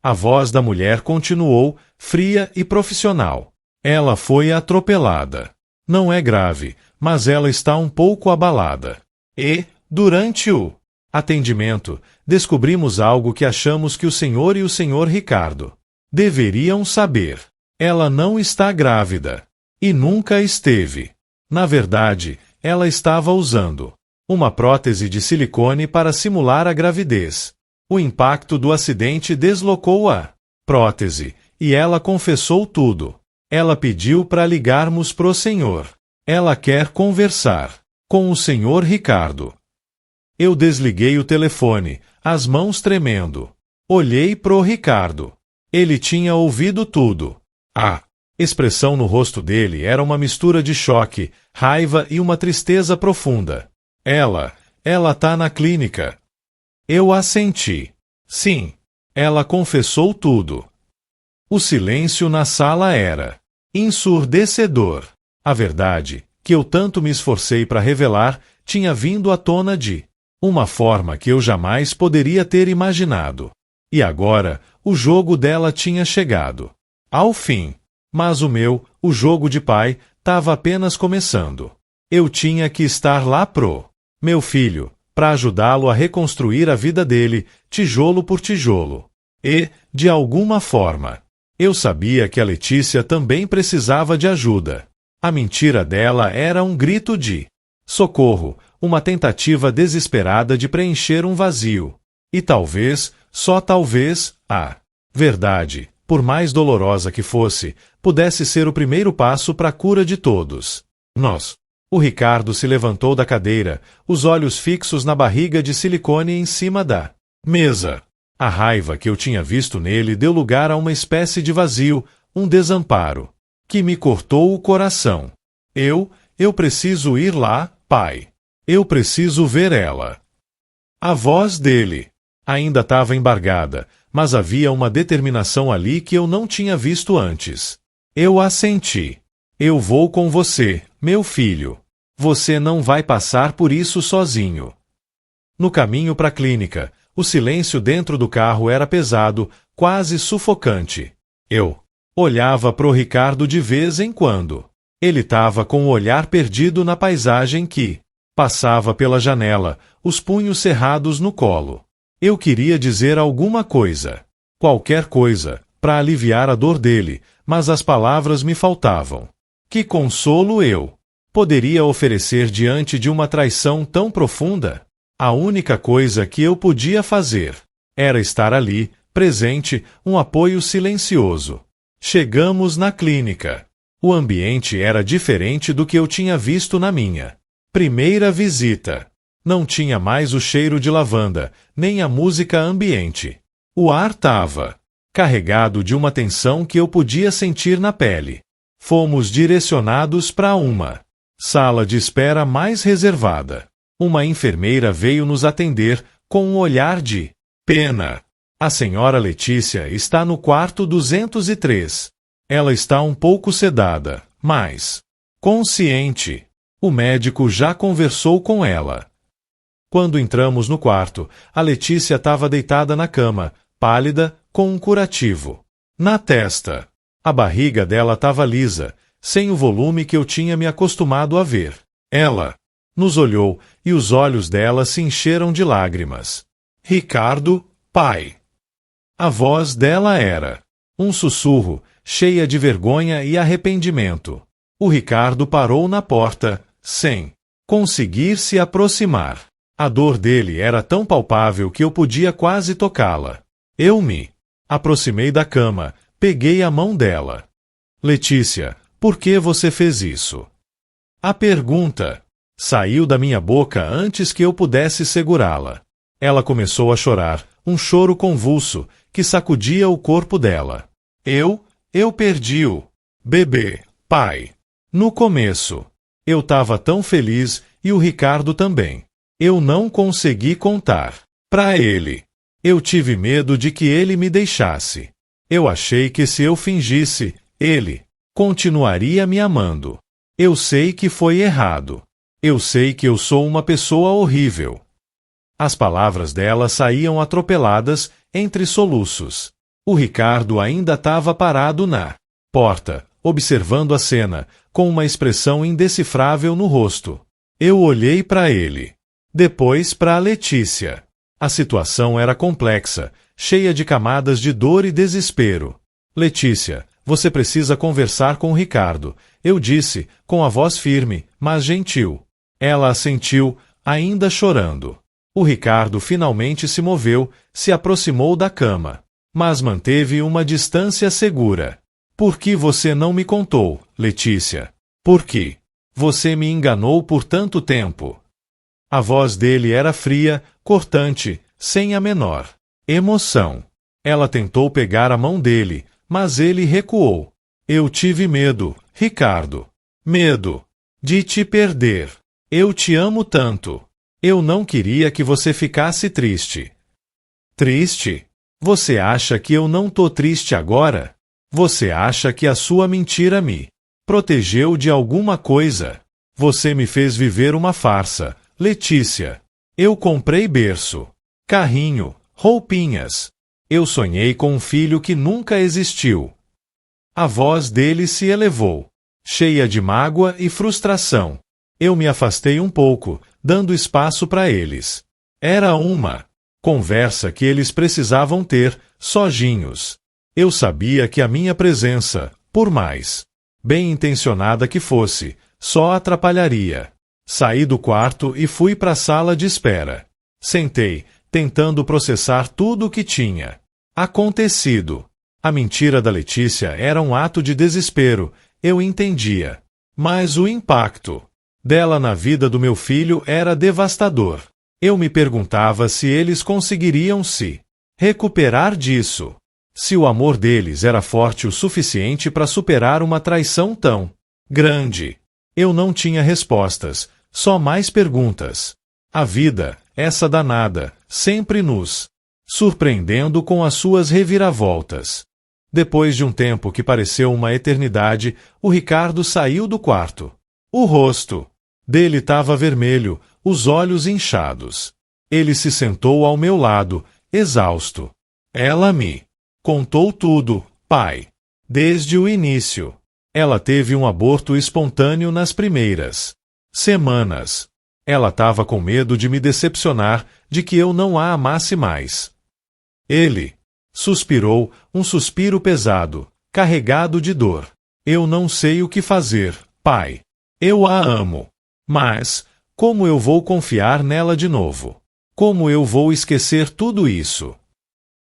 A voz da mulher continuou, fria e profissional. Ela foi atropelada. Não é grave, mas ela está um pouco abalada. E, durante o atendimento, descobrimos algo que achamos que o senhor e o senhor Ricardo deveriam saber. Ela não está grávida. E nunca esteve. Na verdade, ela estava usando uma prótese de silicone para simular a gravidez. O impacto do acidente deslocou a prótese, e ela confessou tudo. Ela pediu para ligarmos pro senhor. Ela quer conversar com o senhor Ricardo. Eu desliguei o telefone, as mãos tremendo. Olhei pro Ricardo. Ele tinha ouvido tudo. A expressão no rosto dele era uma mistura de choque, raiva e uma tristeza profunda. Ela tá na clínica. Eu assenti. Sim, ela confessou tudo. O silêncio na sala era ensurdecedor. A verdade, que eu tanto me esforcei para revelar, tinha vindo à tona de Uma forma que eu jamais poderia ter imaginado. E agora, o jogo dela tinha chegado ao fim. Mas o jogo de pai, estava apenas começando. Eu tinha que estar lá meu filho, para ajudá-lo a reconstruir a vida dele, tijolo por tijolo. E, de alguma forma, eu sabia que a Letícia também precisava de ajuda. A mentira dela era um grito de socorro, uma tentativa desesperada de preencher um vazio. E talvez, só talvez, a verdade, por mais dolorosa que fosse, pudesse ser o primeiro passo para a cura de todos. O Ricardo se levantou da cadeira, os olhos fixos na barriga de silicone em cima da mesa. A raiva que eu tinha visto nele deu lugar a uma espécie de vazio, um desamparo, que me cortou o coração. Eu preciso ir lá, pai. Eu preciso ver ela. A voz dele ainda estava embargada, mas havia uma determinação ali que eu não tinha visto antes. Eu assenti. Eu vou com você, meu filho. Você não vai passar por isso sozinho. No caminho para a clínica, o silêncio dentro do carro era pesado, quase sufocante. Eu olhava pro Ricardo de vez em quando. Ele estava com o olhar perdido na paisagem que passava pela janela, os punhos cerrados no colo. Eu queria dizer alguma coisa, qualquer coisa, para aliviar a dor dele, mas as palavras me faltavam. Que consolo eu poderia oferecer diante de uma traição tão profunda? A única coisa que eu podia fazer era estar ali, presente, um apoio silencioso. Chegamos na clínica. O ambiente era diferente do que eu tinha visto na minha primeira visita. Não tinha mais o cheiro de lavanda, nem a música ambiente. O ar estava carregado de uma tensão que eu podia sentir na pele. Fomos direcionados para uma sala de espera mais reservada. Uma enfermeira veio nos atender com um olhar de pena. A senhora Letícia está no quarto 203. Ela está um pouco sedada, mas consciente. O médico já conversou com ela. Quando entramos no quarto, a Letícia estava deitada na cama, pálida, com um curativo na testa. A barriga dela estava lisa, sem o volume que eu tinha me acostumado a ver. Ela nos olhou e os olhos dela se encheram de lágrimas. Ricardo, pai. A voz dela era um sussurro, cheia de vergonha e arrependimento. O Ricardo parou na porta, sem conseguir se aproximar. A dor dele era tão palpável que eu podia quase tocá-la. Eu me aproximei da cama, peguei a mão dela. Letícia, por que você fez isso? A pergunta saiu da minha boca antes que eu pudesse segurá-la. Ela começou a chorar, um choro convulso, que sacudia o corpo dela. Eu perdi o bebê, pai. No começo, eu estava tão feliz e o Ricardo também. Eu não consegui contar para ele. Eu tive medo de que ele me deixasse. Eu achei que se eu fingisse, ele continuaria me amando. Eu sei que foi errado. Eu sei que eu sou uma pessoa horrível. As palavras dela saíam atropeladas, entre soluços. O Ricardo ainda estava parado na porta, observando a cena, com uma expressão indecifrável no rosto. Eu olhei para ele. Depois para a Letícia. A situação era complexa, cheia de camadas de dor e desespero. Letícia, você precisa conversar com o Ricardo, eu disse, com a voz firme, mas gentil. Ela assentiu, ainda chorando. O Ricardo finalmente se moveu, se aproximou da cama, mas manteve uma distância segura. Por que você não me contou, Letícia? Por que você me enganou por tanto tempo? A voz dele era fria, cortante, sem a menor emoção. Ela tentou pegar a mão dele, mas ele recuou. Eu tive medo, Ricardo. Medo de te perder. Eu te amo tanto. Eu não queria que você ficasse triste. Triste? Você acha que eu não tô triste agora? Você acha que a sua mentira me protegeu de alguma coisa? Você me fez viver uma farsa, Letícia. Eu comprei berço, carrinho, roupinhas. Eu sonhei com um filho que nunca existiu. A voz dele se elevou, cheia de mágoa e frustração. Eu me afastei um pouco, dando espaço para eles. Era uma conversa que eles precisavam ter, sozinhos. Eu sabia que a minha presença, por mais bem intencionada que fosse, só atrapalharia. Saí do quarto e fui para a sala de espera. Sentei, tentando processar tudo o que tinha acontecido. A mentira da Letícia era um ato de desespero, eu entendia. Mas o impacto dela na vida do meu filho era devastador. Eu me perguntava se eles conseguiriam se recuperar disso. Se o amor deles era forte o suficiente para superar uma traição tão grande. Eu não tinha respostas, só mais perguntas. A vida, essa danada, sempre nos surpreendendo com as suas reviravoltas. Depois de um tempo que pareceu uma eternidade, o Ricardo saiu do quarto. O rosto dele estava vermelho, os olhos inchados. Ele se sentou ao meu lado, exausto. Ela me contou tudo, pai. Desde o início. Ela teve um aborto espontâneo nas primeiras semanas. Ela estava com medo de me decepcionar, de que eu não a amasse mais. Ele suspirou, um suspiro pesado, carregado de dor. Eu não sei o que fazer, pai. Eu a amo. Mas, como eu vou confiar nela de novo? Como eu vou esquecer tudo isso?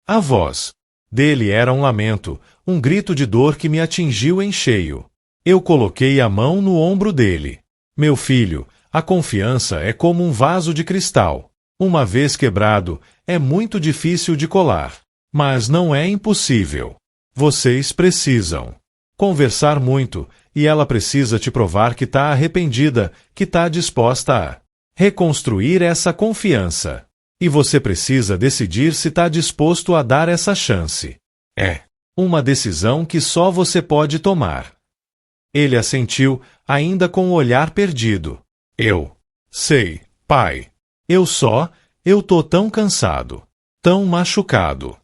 A voz dele era um lamento, um grito de dor que me atingiu em cheio. Eu coloquei a mão no ombro dele. Meu filho, a confiança é como um vaso de cristal. Uma vez quebrado, é muito difícil de colar. Mas não é impossível. Vocês precisam conversar muito, e ela precisa te provar que está arrependida, que está disposta a reconstruir essa confiança. E você precisa decidir se está disposto a dar essa chance. É uma decisão que só você pode tomar. Ele assentiu, ainda com o olhar perdido. Eu sei, pai. Eu tô tão cansado, tão machucado.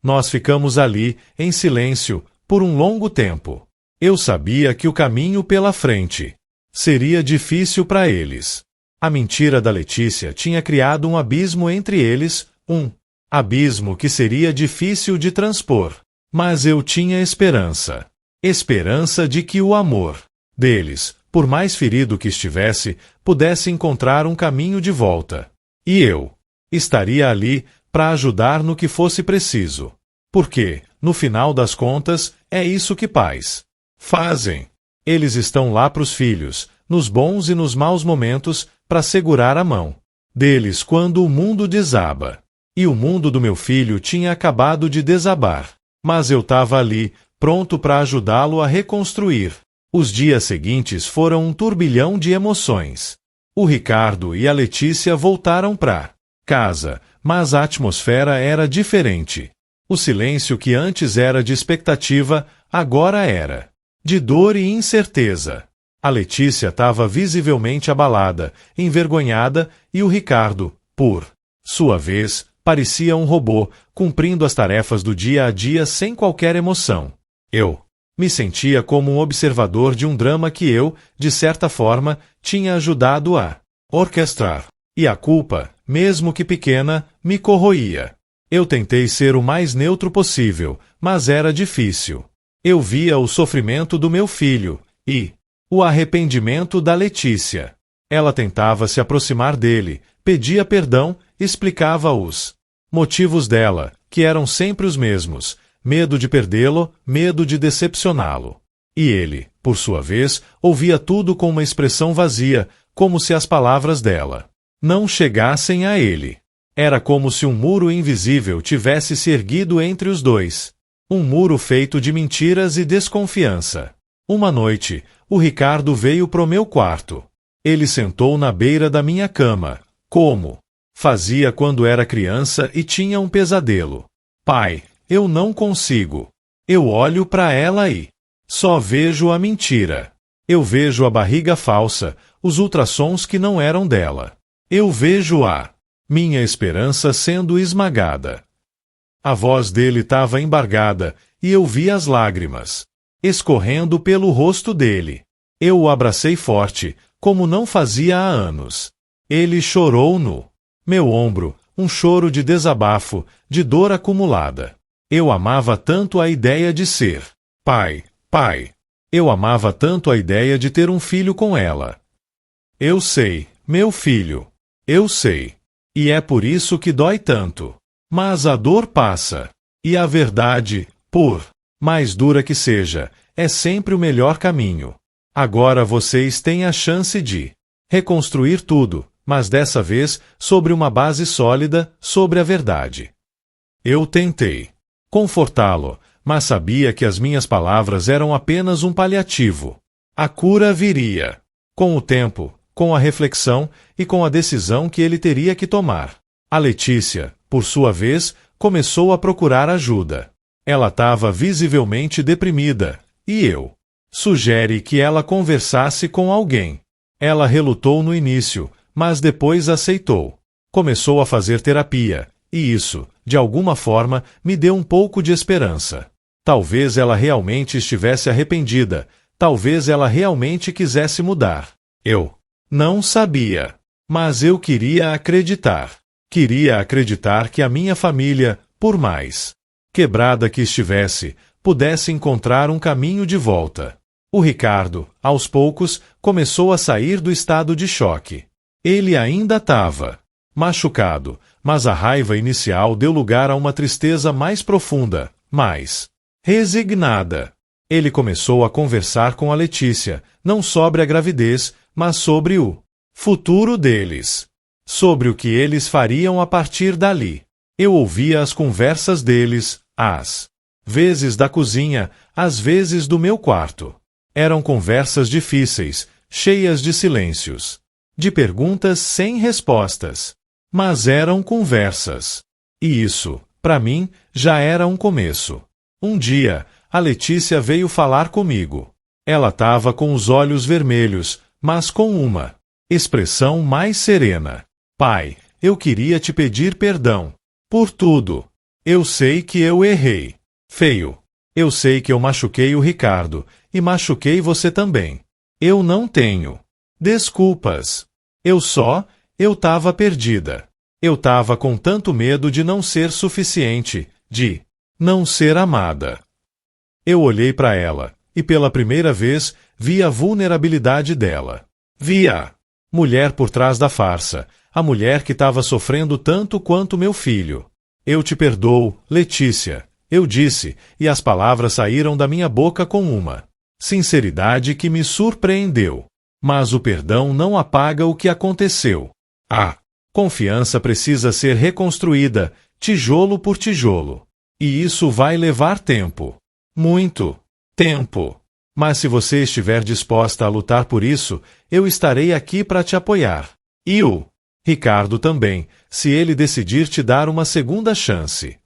Nós ficamos ali, em silêncio, por um longo tempo. Eu sabia que o caminho pela frente seria difícil para eles. A mentira da Letícia tinha criado um abismo entre eles, um abismo que seria difícil de transpor. Mas eu tinha esperança. Esperança de que o amor deles, por mais ferido que estivesse, pudesse encontrar um caminho de volta. E eu estaria ali para ajudar no que fosse preciso. Porque, no final das contas, é isso que pais fazem. Eles estão lá para os filhos, nos bons e nos maus momentos, para segurar a mão deles quando o mundo desaba. E o mundo do meu filho tinha acabado de desabar. Mas eu estava ali, pronto para ajudá-lo a reconstruir. Os dias seguintes foram um turbilhão de emoções. O Ricardo e a Letícia voltaram para casa, mas a atmosfera era diferente. O silêncio que antes era de expectativa, agora era de dor e incerteza. A Letícia estava visivelmente abalada, envergonhada, e o Ricardo, por sua vez, parecia um robô, cumprindo as tarefas do dia a dia sem qualquer emoção. Eu me sentia como um observador de um drama que eu, de certa forma, tinha ajudado a orquestrar. E a culpa, mesmo que pequena, me corroía. Eu tentei ser o mais neutro possível, mas era difícil. Eu via o sofrimento do meu filho e o arrependimento da Letícia. Ela tentava se aproximar dele, pedia perdão, explicava os motivos dela, que eram sempre os mesmos: medo de perdê-lo, medo de decepcioná-lo. E ele, por sua vez, ouvia tudo com uma expressão vazia, como se as palavras dela não chegassem a ele. Era como se um muro invisível tivesse se erguido entre os dois. Um muro feito de mentiras e desconfiança. Uma noite, o Ricardo veio pro meu quarto. Ele sentou na beira da minha cama, como fazia quando era criança e tinha um pesadelo. Pai, eu não consigo. Eu olho para ela e só vejo a mentira. Eu vejo a barriga falsa, os ultrassons que não eram dela. Eu vejo a minha esperança sendo esmagada. A voz dele estava embargada, e eu vi as lágrimas escorrendo pelo rosto dele. Eu o abracei forte, como não fazia há anos. Ele chorou no meu ombro, um choro de desabafo, de dor acumulada. Eu amava tanto a ideia de ser pai. Eu amava tanto a ideia de ter um filho com ela. Eu sei, meu filho. Eu sei. E é por isso que dói tanto. Mas a dor passa. E a verdade, por mais dura que seja, é sempre o melhor caminho. Agora vocês têm a chance de reconstruir tudo, mas dessa vez sobre uma base sólida, sobre a verdade. Eu tentei confortá-lo, mas sabia que as minhas palavras eram apenas um paliativo. A cura viria com o tempo, com a reflexão e com a decisão que ele teria que tomar. A Letícia, por sua vez, começou a procurar ajuda. Ela estava visivelmente deprimida, e eu sugere que ela conversasse com alguém. Ela relutou no início, mas depois aceitou. Começou a fazer terapia, e isso, de alguma forma, me deu um pouco de esperança. Talvez ela realmente estivesse arrependida, talvez ela realmente quisesse mudar. Eu não sabia, mas eu queria acreditar. Queria acreditar que a minha família, por mais quebrada que estivesse, pudesse encontrar um caminho de volta. O Ricardo, aos poucos, começou a sair do estado de choque. Ele ainda estava machucado, mas a raiva inicial deu lugar a uma tristeza mais profunda, mais resignada. Ele começou a conversar com a Letícia, não sobre a gravidez, mas sobre o futuro deles. Sobre o que eles fariam a partir dali. Eu ouvia as conversas deles, às vezes da cozinha, às vezes do meu quarto. Eram conversas difíceis, cheias de silêncios, de perguntas sem respostas. Mas eram conversas. E isso, para mim, já era um começo. Um dia, a Letícia veio falar comigo. Ela estava com os olhos vermelhos, mas com uma expressão mais serena. Pai, eu queria te pedir perdão por tudo. Eu sei que eu errei. Feio. Eu sei que eu machuquei o Ricardo, e machuquei você também. Eu não tenho desculpas. Eu estava perdida. Eu estava com tanto medo de não ser suficiente, de não ser amada. Eu olhei para ela, e pela primeira vez vi a vulnerabilidade dela. Vi a mulher por trás da farsa, a mulher que estava sofrendo tanto quanto meu filho. Eu te perdoo, Letícia, eu disse, e as palavras saíram da minha boca com uma sinceridade que me surpreendeu. Mas o perdão não apaga o que aconteceu. A confiança precisa ser reconstruída, tijolo por tijolo. E isso vai levar tempo. Muito tempo. Mas se você estiver disposta a lutar por isso, eu estarei aqui para te apoiar. E o Ricardo também, se ele decidir te dar uma segunda chance.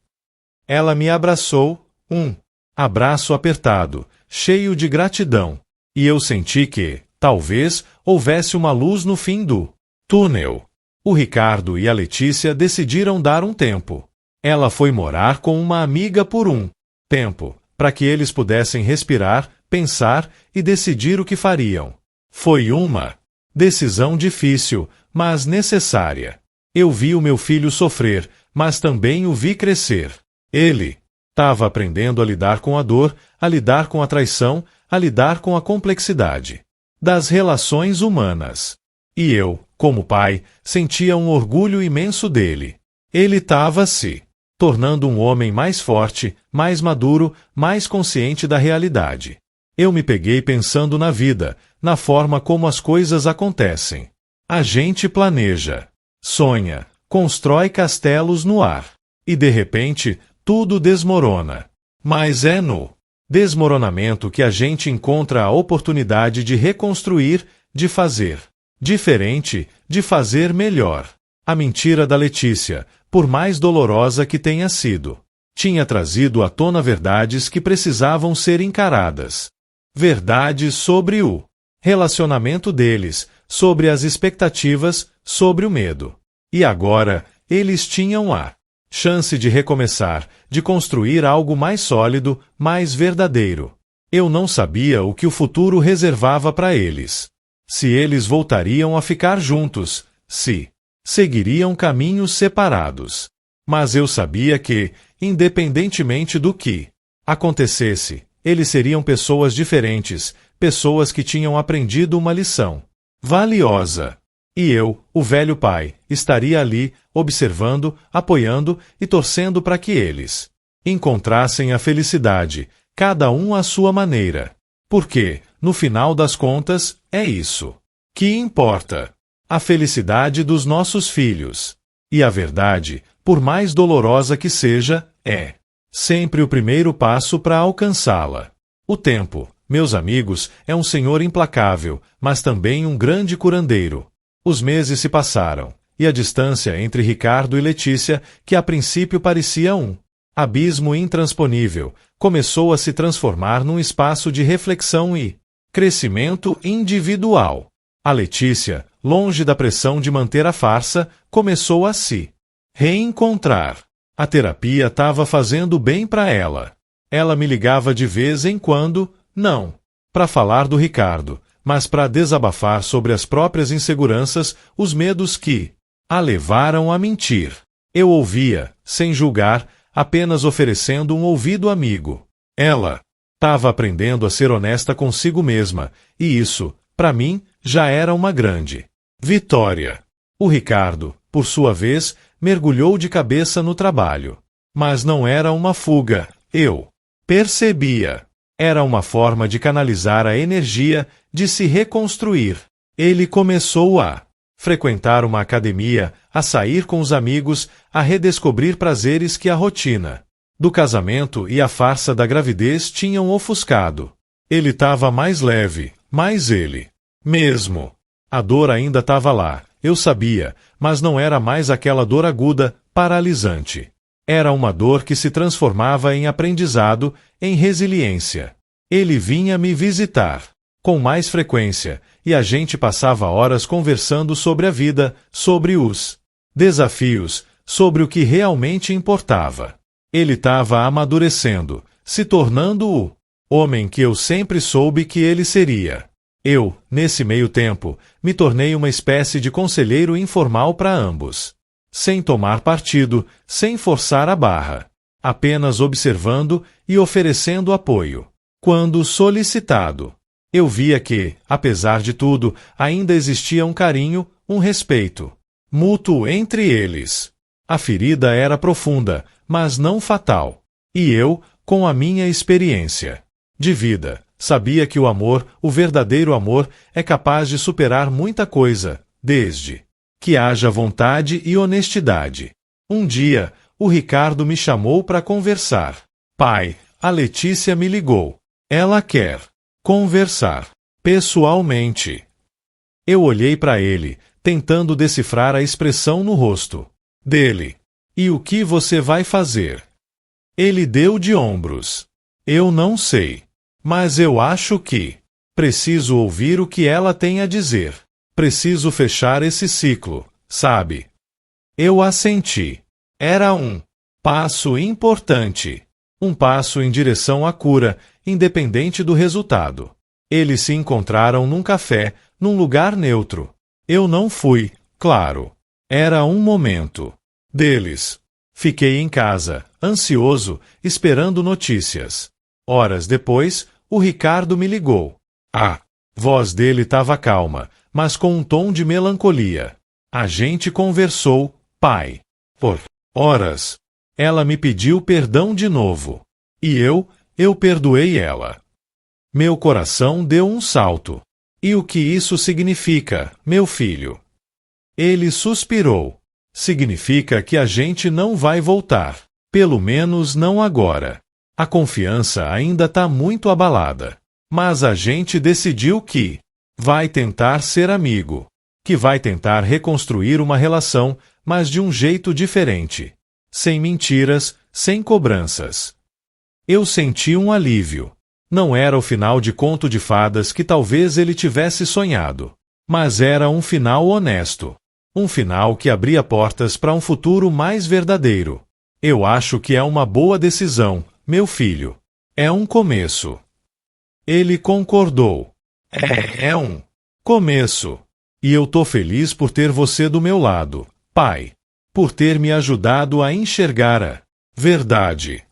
Ela me abraçou, um abraço apertado, cheio de gratidão, e eu senti que, talvez, houvesse uma luz no fim do túnel. O Ricardo e a Letícia decidiram dar um tempo. Ela foi morar com uma amiga por um tempo, para que eles pudessem respirar, pensar e decidir o que fariam. Foi uma decisão difícil, mas necessária. Eu vi o meu filho sofrer, mas também o vi crescer. Ele estava aprendendo a lidar com a dor, a lidar com a traição, a lidar com a complexidade das relações humanas. E eu, como pai, sentia um orgulho imenso dele. Ele estava se tornando um homem mais forte, mais maduro, mais consciente da realidade. Eu me peguei pensando na vida, na forma como as coisas acontecem. A gente planeja, sonha, constrói castelos no ar. E de repente, tudo desmorona. Mas é no desmoronamento que a gente encontra a oportunidade de reconstruir, de fazer diferente, de fazer melhor. A mentira da Letícia, por mais dolorosa que tenha sido, tinha trazido à tona verdades que precisavam ser encaradas. Verdades sobre o relacionamento deles, sobre as expectativas, sobre o medo. E agora, eles tinham a chance de recomeçar, de construir algo mais sólido, mais verdadeiro. Eu não sabia o que o futuro reservava para eles. Se eles voltariam a ficar juntos, se seguiriam caminhos separados. Mas eu sabia que, independentemente do que acontecesse, eles seriam pessoas diferentes, pessoas que tinham aprendido uma lição valiosa. E eu, o velho pai, estaria ali, observando, apoiando e torcendo para que eles encontrassem a felicidade, cada um à sua maneira. Porque, no final das contas, é isso que importa. A felicidade dos nossos filhos. E a verdade, por mais dolorosa que seja, é sempre o primeiro passo para alcançá-la. O tempo, meus amigos, é um senhor implacável, mas também um grande curandeiro. Os meses se passaram, e a distância entre Ricardo e Letícia, que a princípio parecia um abismo intransponível, começou a se transformar num espaço de reflexão e crescimento individual. A Letícia, longe da pressão de manter a farsa, começou a se reencontrar. A terapia estava fazendo bem para ela. Ela me ligava de vez em quando, não para falar do Ricardo, mas para desabafar sobre as próprias inseguranças, os medos que a levaram a mentir. Eu ouvia, sem julgar, apenas oferecendo um ouvido amigo. Ela estava aprendendo a ser honesta consigo mesma, e isso, para mim, já era uma grande vitória. O Ricardo, por sua vez, mergulhou de cabeça no trabalho. Mas não era uma fuga, eu percebia. Era uma forma de canalizar a energia, de se reconstruir. Ele começou a frequentar uma academia, a sair com os amigos, a redescobrir prazeres que a rotina do casamento e a farsa da gravidez tinham ofuscado. Ele estava mais leve, mais ele mesmo. A dor ainda estava lá, eu sabia, mas não era mais aquela dor aguda, paralisante. Era uma dor que se transformava em aprendizado, em resiliência. Ele vinha me visitar com mais frequência, e a gente passava horas conversando sobre a vida, sobre os desafios, sobre o que realmente importava. Ele estava amadurecendo, se tornando o homem que eu sempre soube que ele seria. Eu, nesse meio tempo, me tornei uma espécie de conselheiro informal para ambos. Sem tomar partido, sem forçar a barra. Apenas observando e oferecendo apoio. Quando solicitado. Eu via que, apesar de tudo, ainda existia um carinho, um respeito mútuo entre eles. A ferida era profunda, mas não fatal. E eu, com a minha experiência de vida, sabia que o amor, o verdadeiro amor, é capaz de superar muita coisa, desde que haja vontade e honestidade. Um dia, o Ricardo me chamou para conversar. Pai, a Letícia me ligou. Ela quer conversar pessoalmente. Eu olhei para ele, tentando decifrar a expressão no rosto dele. E o que você vai fazer? Ele deu de ombros. Eu não sei. Mas eu acho que preciso ouvir o que ela tem a dizer. Preciso fechar esse ciclo, sabe? Eu assenti. Era um passo importante. Um passo em direção à cura, independente do resultado. Eles se encontraram num café, num lugar neutro. Eu não fui, claro. Era um momento deles. Fiquei em casa, ansioso, esperando notícias. Horas depois, o Ricardo me ligou. A voz dele estava calma, mas com um tom de melancolia. A gente conversou, pai. Por horas. Ela me pediu perdão de novo. E eu perdoei ela. Meu coração deu um salto. E o que isso significa, meu filho? Ele suspirou. Significa que a gente não vai voltar. Pelo menos não agora. A confiança ainda está muito abalada. Mas a gente decidiu que vai tentar ser amigo. Que vai tentar reconstruir uma relação, mas de um jeito diferente. Sem mentiras, sem cobranças. Eu senti um alívio. Não era o final de conto de fadas que talvez ele tivesse sonhado. Mas era um final honesto. Um final que abria portas para um futuro mais verdadeiro. Eu acho que é uma boa decisão, meu filho. É um começo. Ele concordou. É um começo. E eu tô feliz por ter você do meu lado, pai. Por ter me ajudado a enxergar a verdade.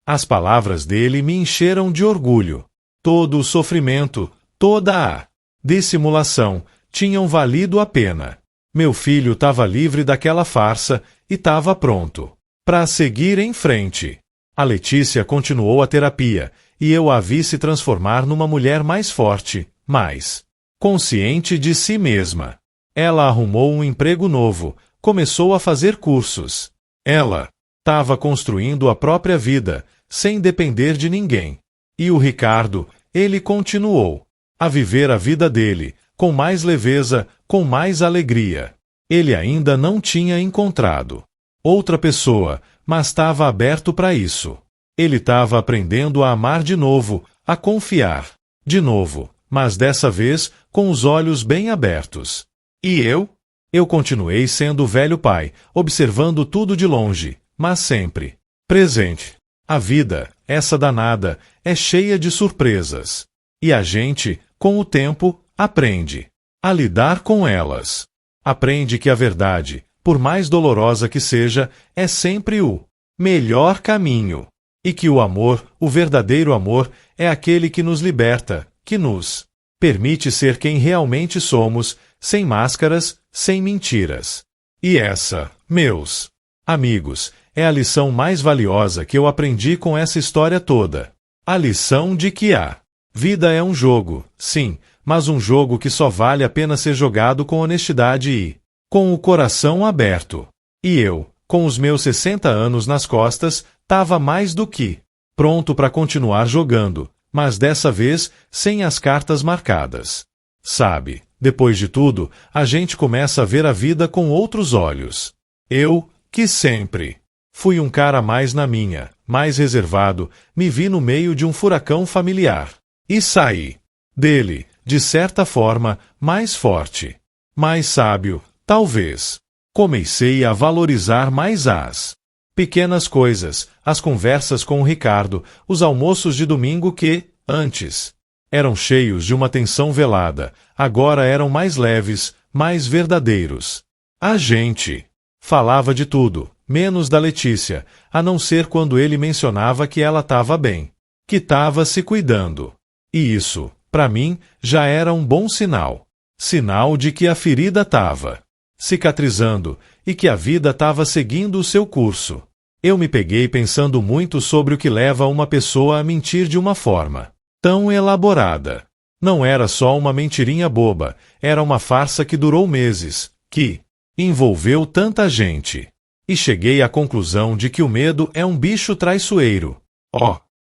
As palavras dele me encheram de orgulho. Todo o sofrimento, toda a dissimulação tinham valido a pena. Meu filho estava livre daquela farsa e estava pronto para seguir em frente. A Letícia continuou a terapia e eu a vi se transformar numa mulher mais forte, mais consciente de si mesma. Ela arrumou um emprego novo, começou a fazer cursos. Ela estava construindo a própria vida, sem depender de ninguém. E o Ricardo, ele continuou a viver a vida dele, com mais leveza, com mais alegria. Ele ainda não tinha encontrado outra pessoa, mas estava aberto para isso. Ele estava aprendendo a amar de novo, a confiar de novo, mas dessa vez com os olhos bem abertos. E eu? Eu continuei sendo o velho pai, observando tudo de longe, mas sempre presente. A vida, essa danada, é cheia de surpresas. E a gente, com o tempo, aprende a lidar com elas. Aprende que a verdade, por mais dolorosa que seja, é sempre o melhor caminho. E que o amor, o verdadeiro amor, é aquele que nos liberta, que nos permite ser quem realmente somos, sem máscaras, sem mentiras. E essa, meus amigos, é a lição mais valiosa que eu aprendi com essa história toda. A lição de que a vida é um jogo, sim, mas um jogo que só vale a pena ser jogado com honestidade e com o coração aberto. E eu, com os meus 60 anos nas costas, estava mais do que pronto para continuar jogando, mas dessa vez sem as cartas marcadas. Sabe, depois de tudo, a gente começa a ver a vida com outros olhos. Eu, que sempre fui um cara mais na minha, mais reservado, me vi no meio de um furacão familiar. E saí dele, de certa forma, mais forte, mais sábio, talvez. Comecei a valorizar mais as pequenas coisas, as conversas com o Ricardo, os almoços de domingo que, antes, eram cheios de uma tensão velada, agora eram mais leves, mais verdadeiros. A gente falava de tudo, menos da Letícia, a não ser quando ele mencionava que ela estava bem, que estava se cuidando. E isso, para mim, já era um bom sinal. Sinal de que a ferida estava cicatrizando e que a vida estava seguindo o seu curso. Eu me peguei pensando muito sobre o que leva uma pessoa a mentir de uma forma tão elaborada. Não era só uma mentirinha boba, era uma farsa que durou meses, que envolveu tanta gente. E cheguei à conclusão de que o medo é um bicho traiçoeiro.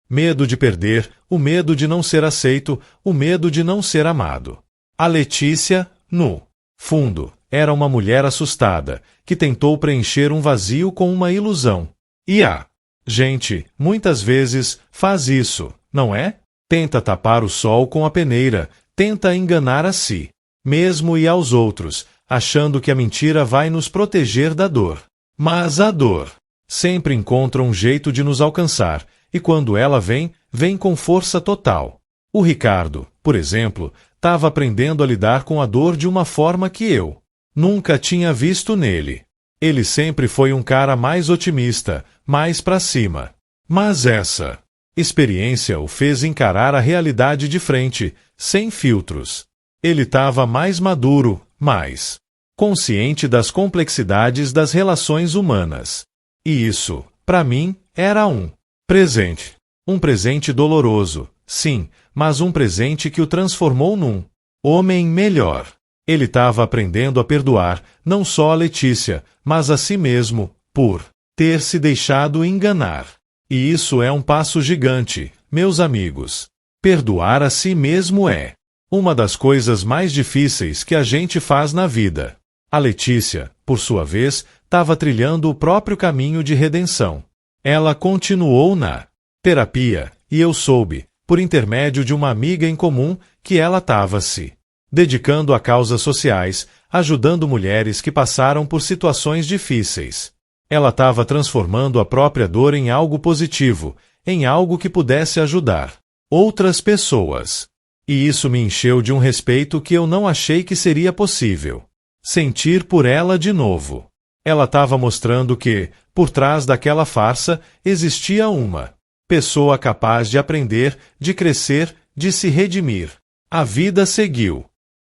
Medo de perder, o medo de não ser aceito, o medo de não ser amado. A Letícia, no fundo, era uma mulher assustada, que tentou preencher um vazio com uma ilusão. E a gente, muitas vezes, faz isso, não é? Tenta tapar o sol com a peneira, tenta enganar a si mesmo e aos outros, achando que a mentira vai nos proteger da dor. Mas a dor sempre encontra um jeito de nos alcançar, e quando ela vem, vem com força total. O Ricardo, por exemplo, estava aprendendo a lidar com a dor de uma forma que eu nunca tinha visto nele. Ele sempre foi um cara mais otimista, mais pra cima. Mas essa experiência o fez encarar a realidade de frente, sem filtros. Ele estava mais maduro, mais consciente das complexidades das relações humanas. E isso, para mim, era um presente. Um presente doloroso, sim, mas um presente que o transformou num homem melhor. Ele estava aprendendo a perdoar, não só a Letícia, mas a si mesmo, por ter se deixado enganar. E isso é um passo gigante, meus amigos. Perdoar a si mesmo é uma das coisas mais difíceis que a gente faz na vida. A Letícia, por sua vez, estava trilhando o próprio caminho de redenção. Ela continuou na terapia, e eu soube, por intermédio de uma amiga em comum, que ela estava se dedicando a causas sociais, ajudando mulheres que passaram por situações difíceis. Ela estava transformando a própria dor em algo positivo, em algo que pudesse ajudar outras pessoas. E isso me encheu de um respeito que eu não achei que seria possível. Sentir por ela de novo. Ela estava mostrando que, por trás daquela farsa, existia uma pessoa capaz de aprender, de crescer, de se redimir. A vida seguiu.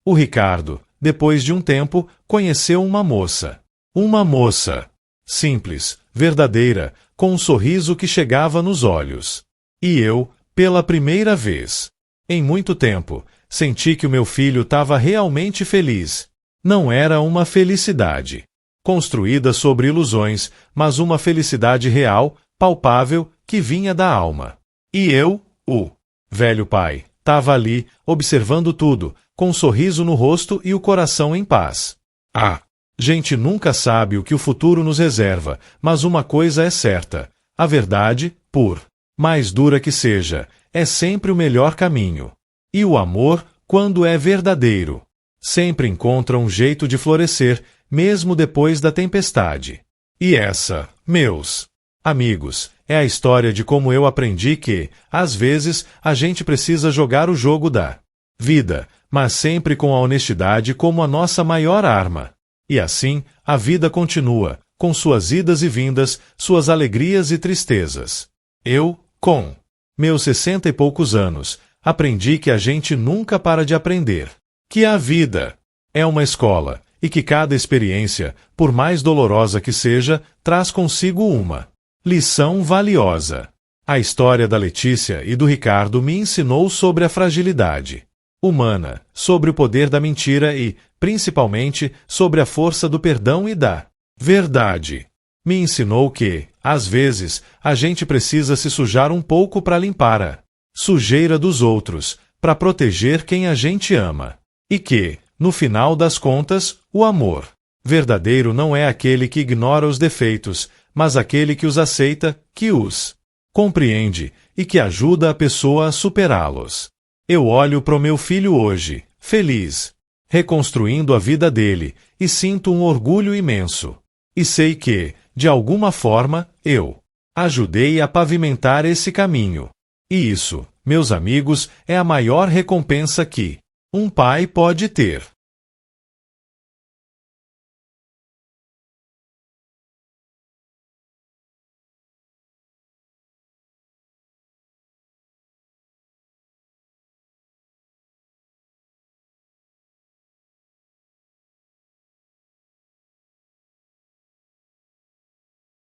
O Ricardo, depois de um tempo, conheceu uma moça. Uma moça simples, verdadeira, com um sorriso que chegava nos olhos. E eu, pela primeira vez em muito tempo, senti que o meu filho estava realmente feliz. Não era uma felicidade construída sobre ilusões, mas uma felicidade real, palpável, que vinha da alma. E eu, o velho pai, estava ali, observando tudo, com um sorriso no rosto e o coração em paz. Gente nunca sabe o que o futuro nos reserva, mas uma coisa é certa: a verdade, por mais dura que seja, é sempre o melhor caminho. E o amor, quando é verdadeiro, sempre encontra um jeito de florescer, mesmo depois da tempestade. E essa, meus amigos, é a história de como eu aprendi que, às vezes, a gente precisa jogar o jogo da vida, mas sempre com a honestidade como a nossa maior arma. E assim, a vida continua, com suas idas e vindas, suas alegrias e tristezas. Eu, com meus 60 e poucos anos, aprendi que a gente nunca para de aprender. Que a vida é uma escola, e que cada experiência, por mais dolorosa que seja, traz consigo uma lição valiosa. A história da Letícia e do Ricardo me ensinou sobre a fragilidade humana, sobre o poder da mentira e, principalmente, sobre a força do perdão e da verdade. Me ensinou que, às vezes, a gente precisa se sujar um pouco para limpar a sujeira dos outros, para proteger quem a gente ama. E que, no final das contas, o amor verdadeiro não é aquele que ignora os defeitos, mas aquele que os aceita, que os compreende e que ajuda a pessoa a superá-los. Eu olho pro meu filho hoje, feliz, reconstruindo a vida dele, e sinto um orgulho imenso. E sei que, de alguma forma, eu ajudei a pavimentar esse caminho. E isso, meus amigos, é a maior recompensa que um pai pode ter.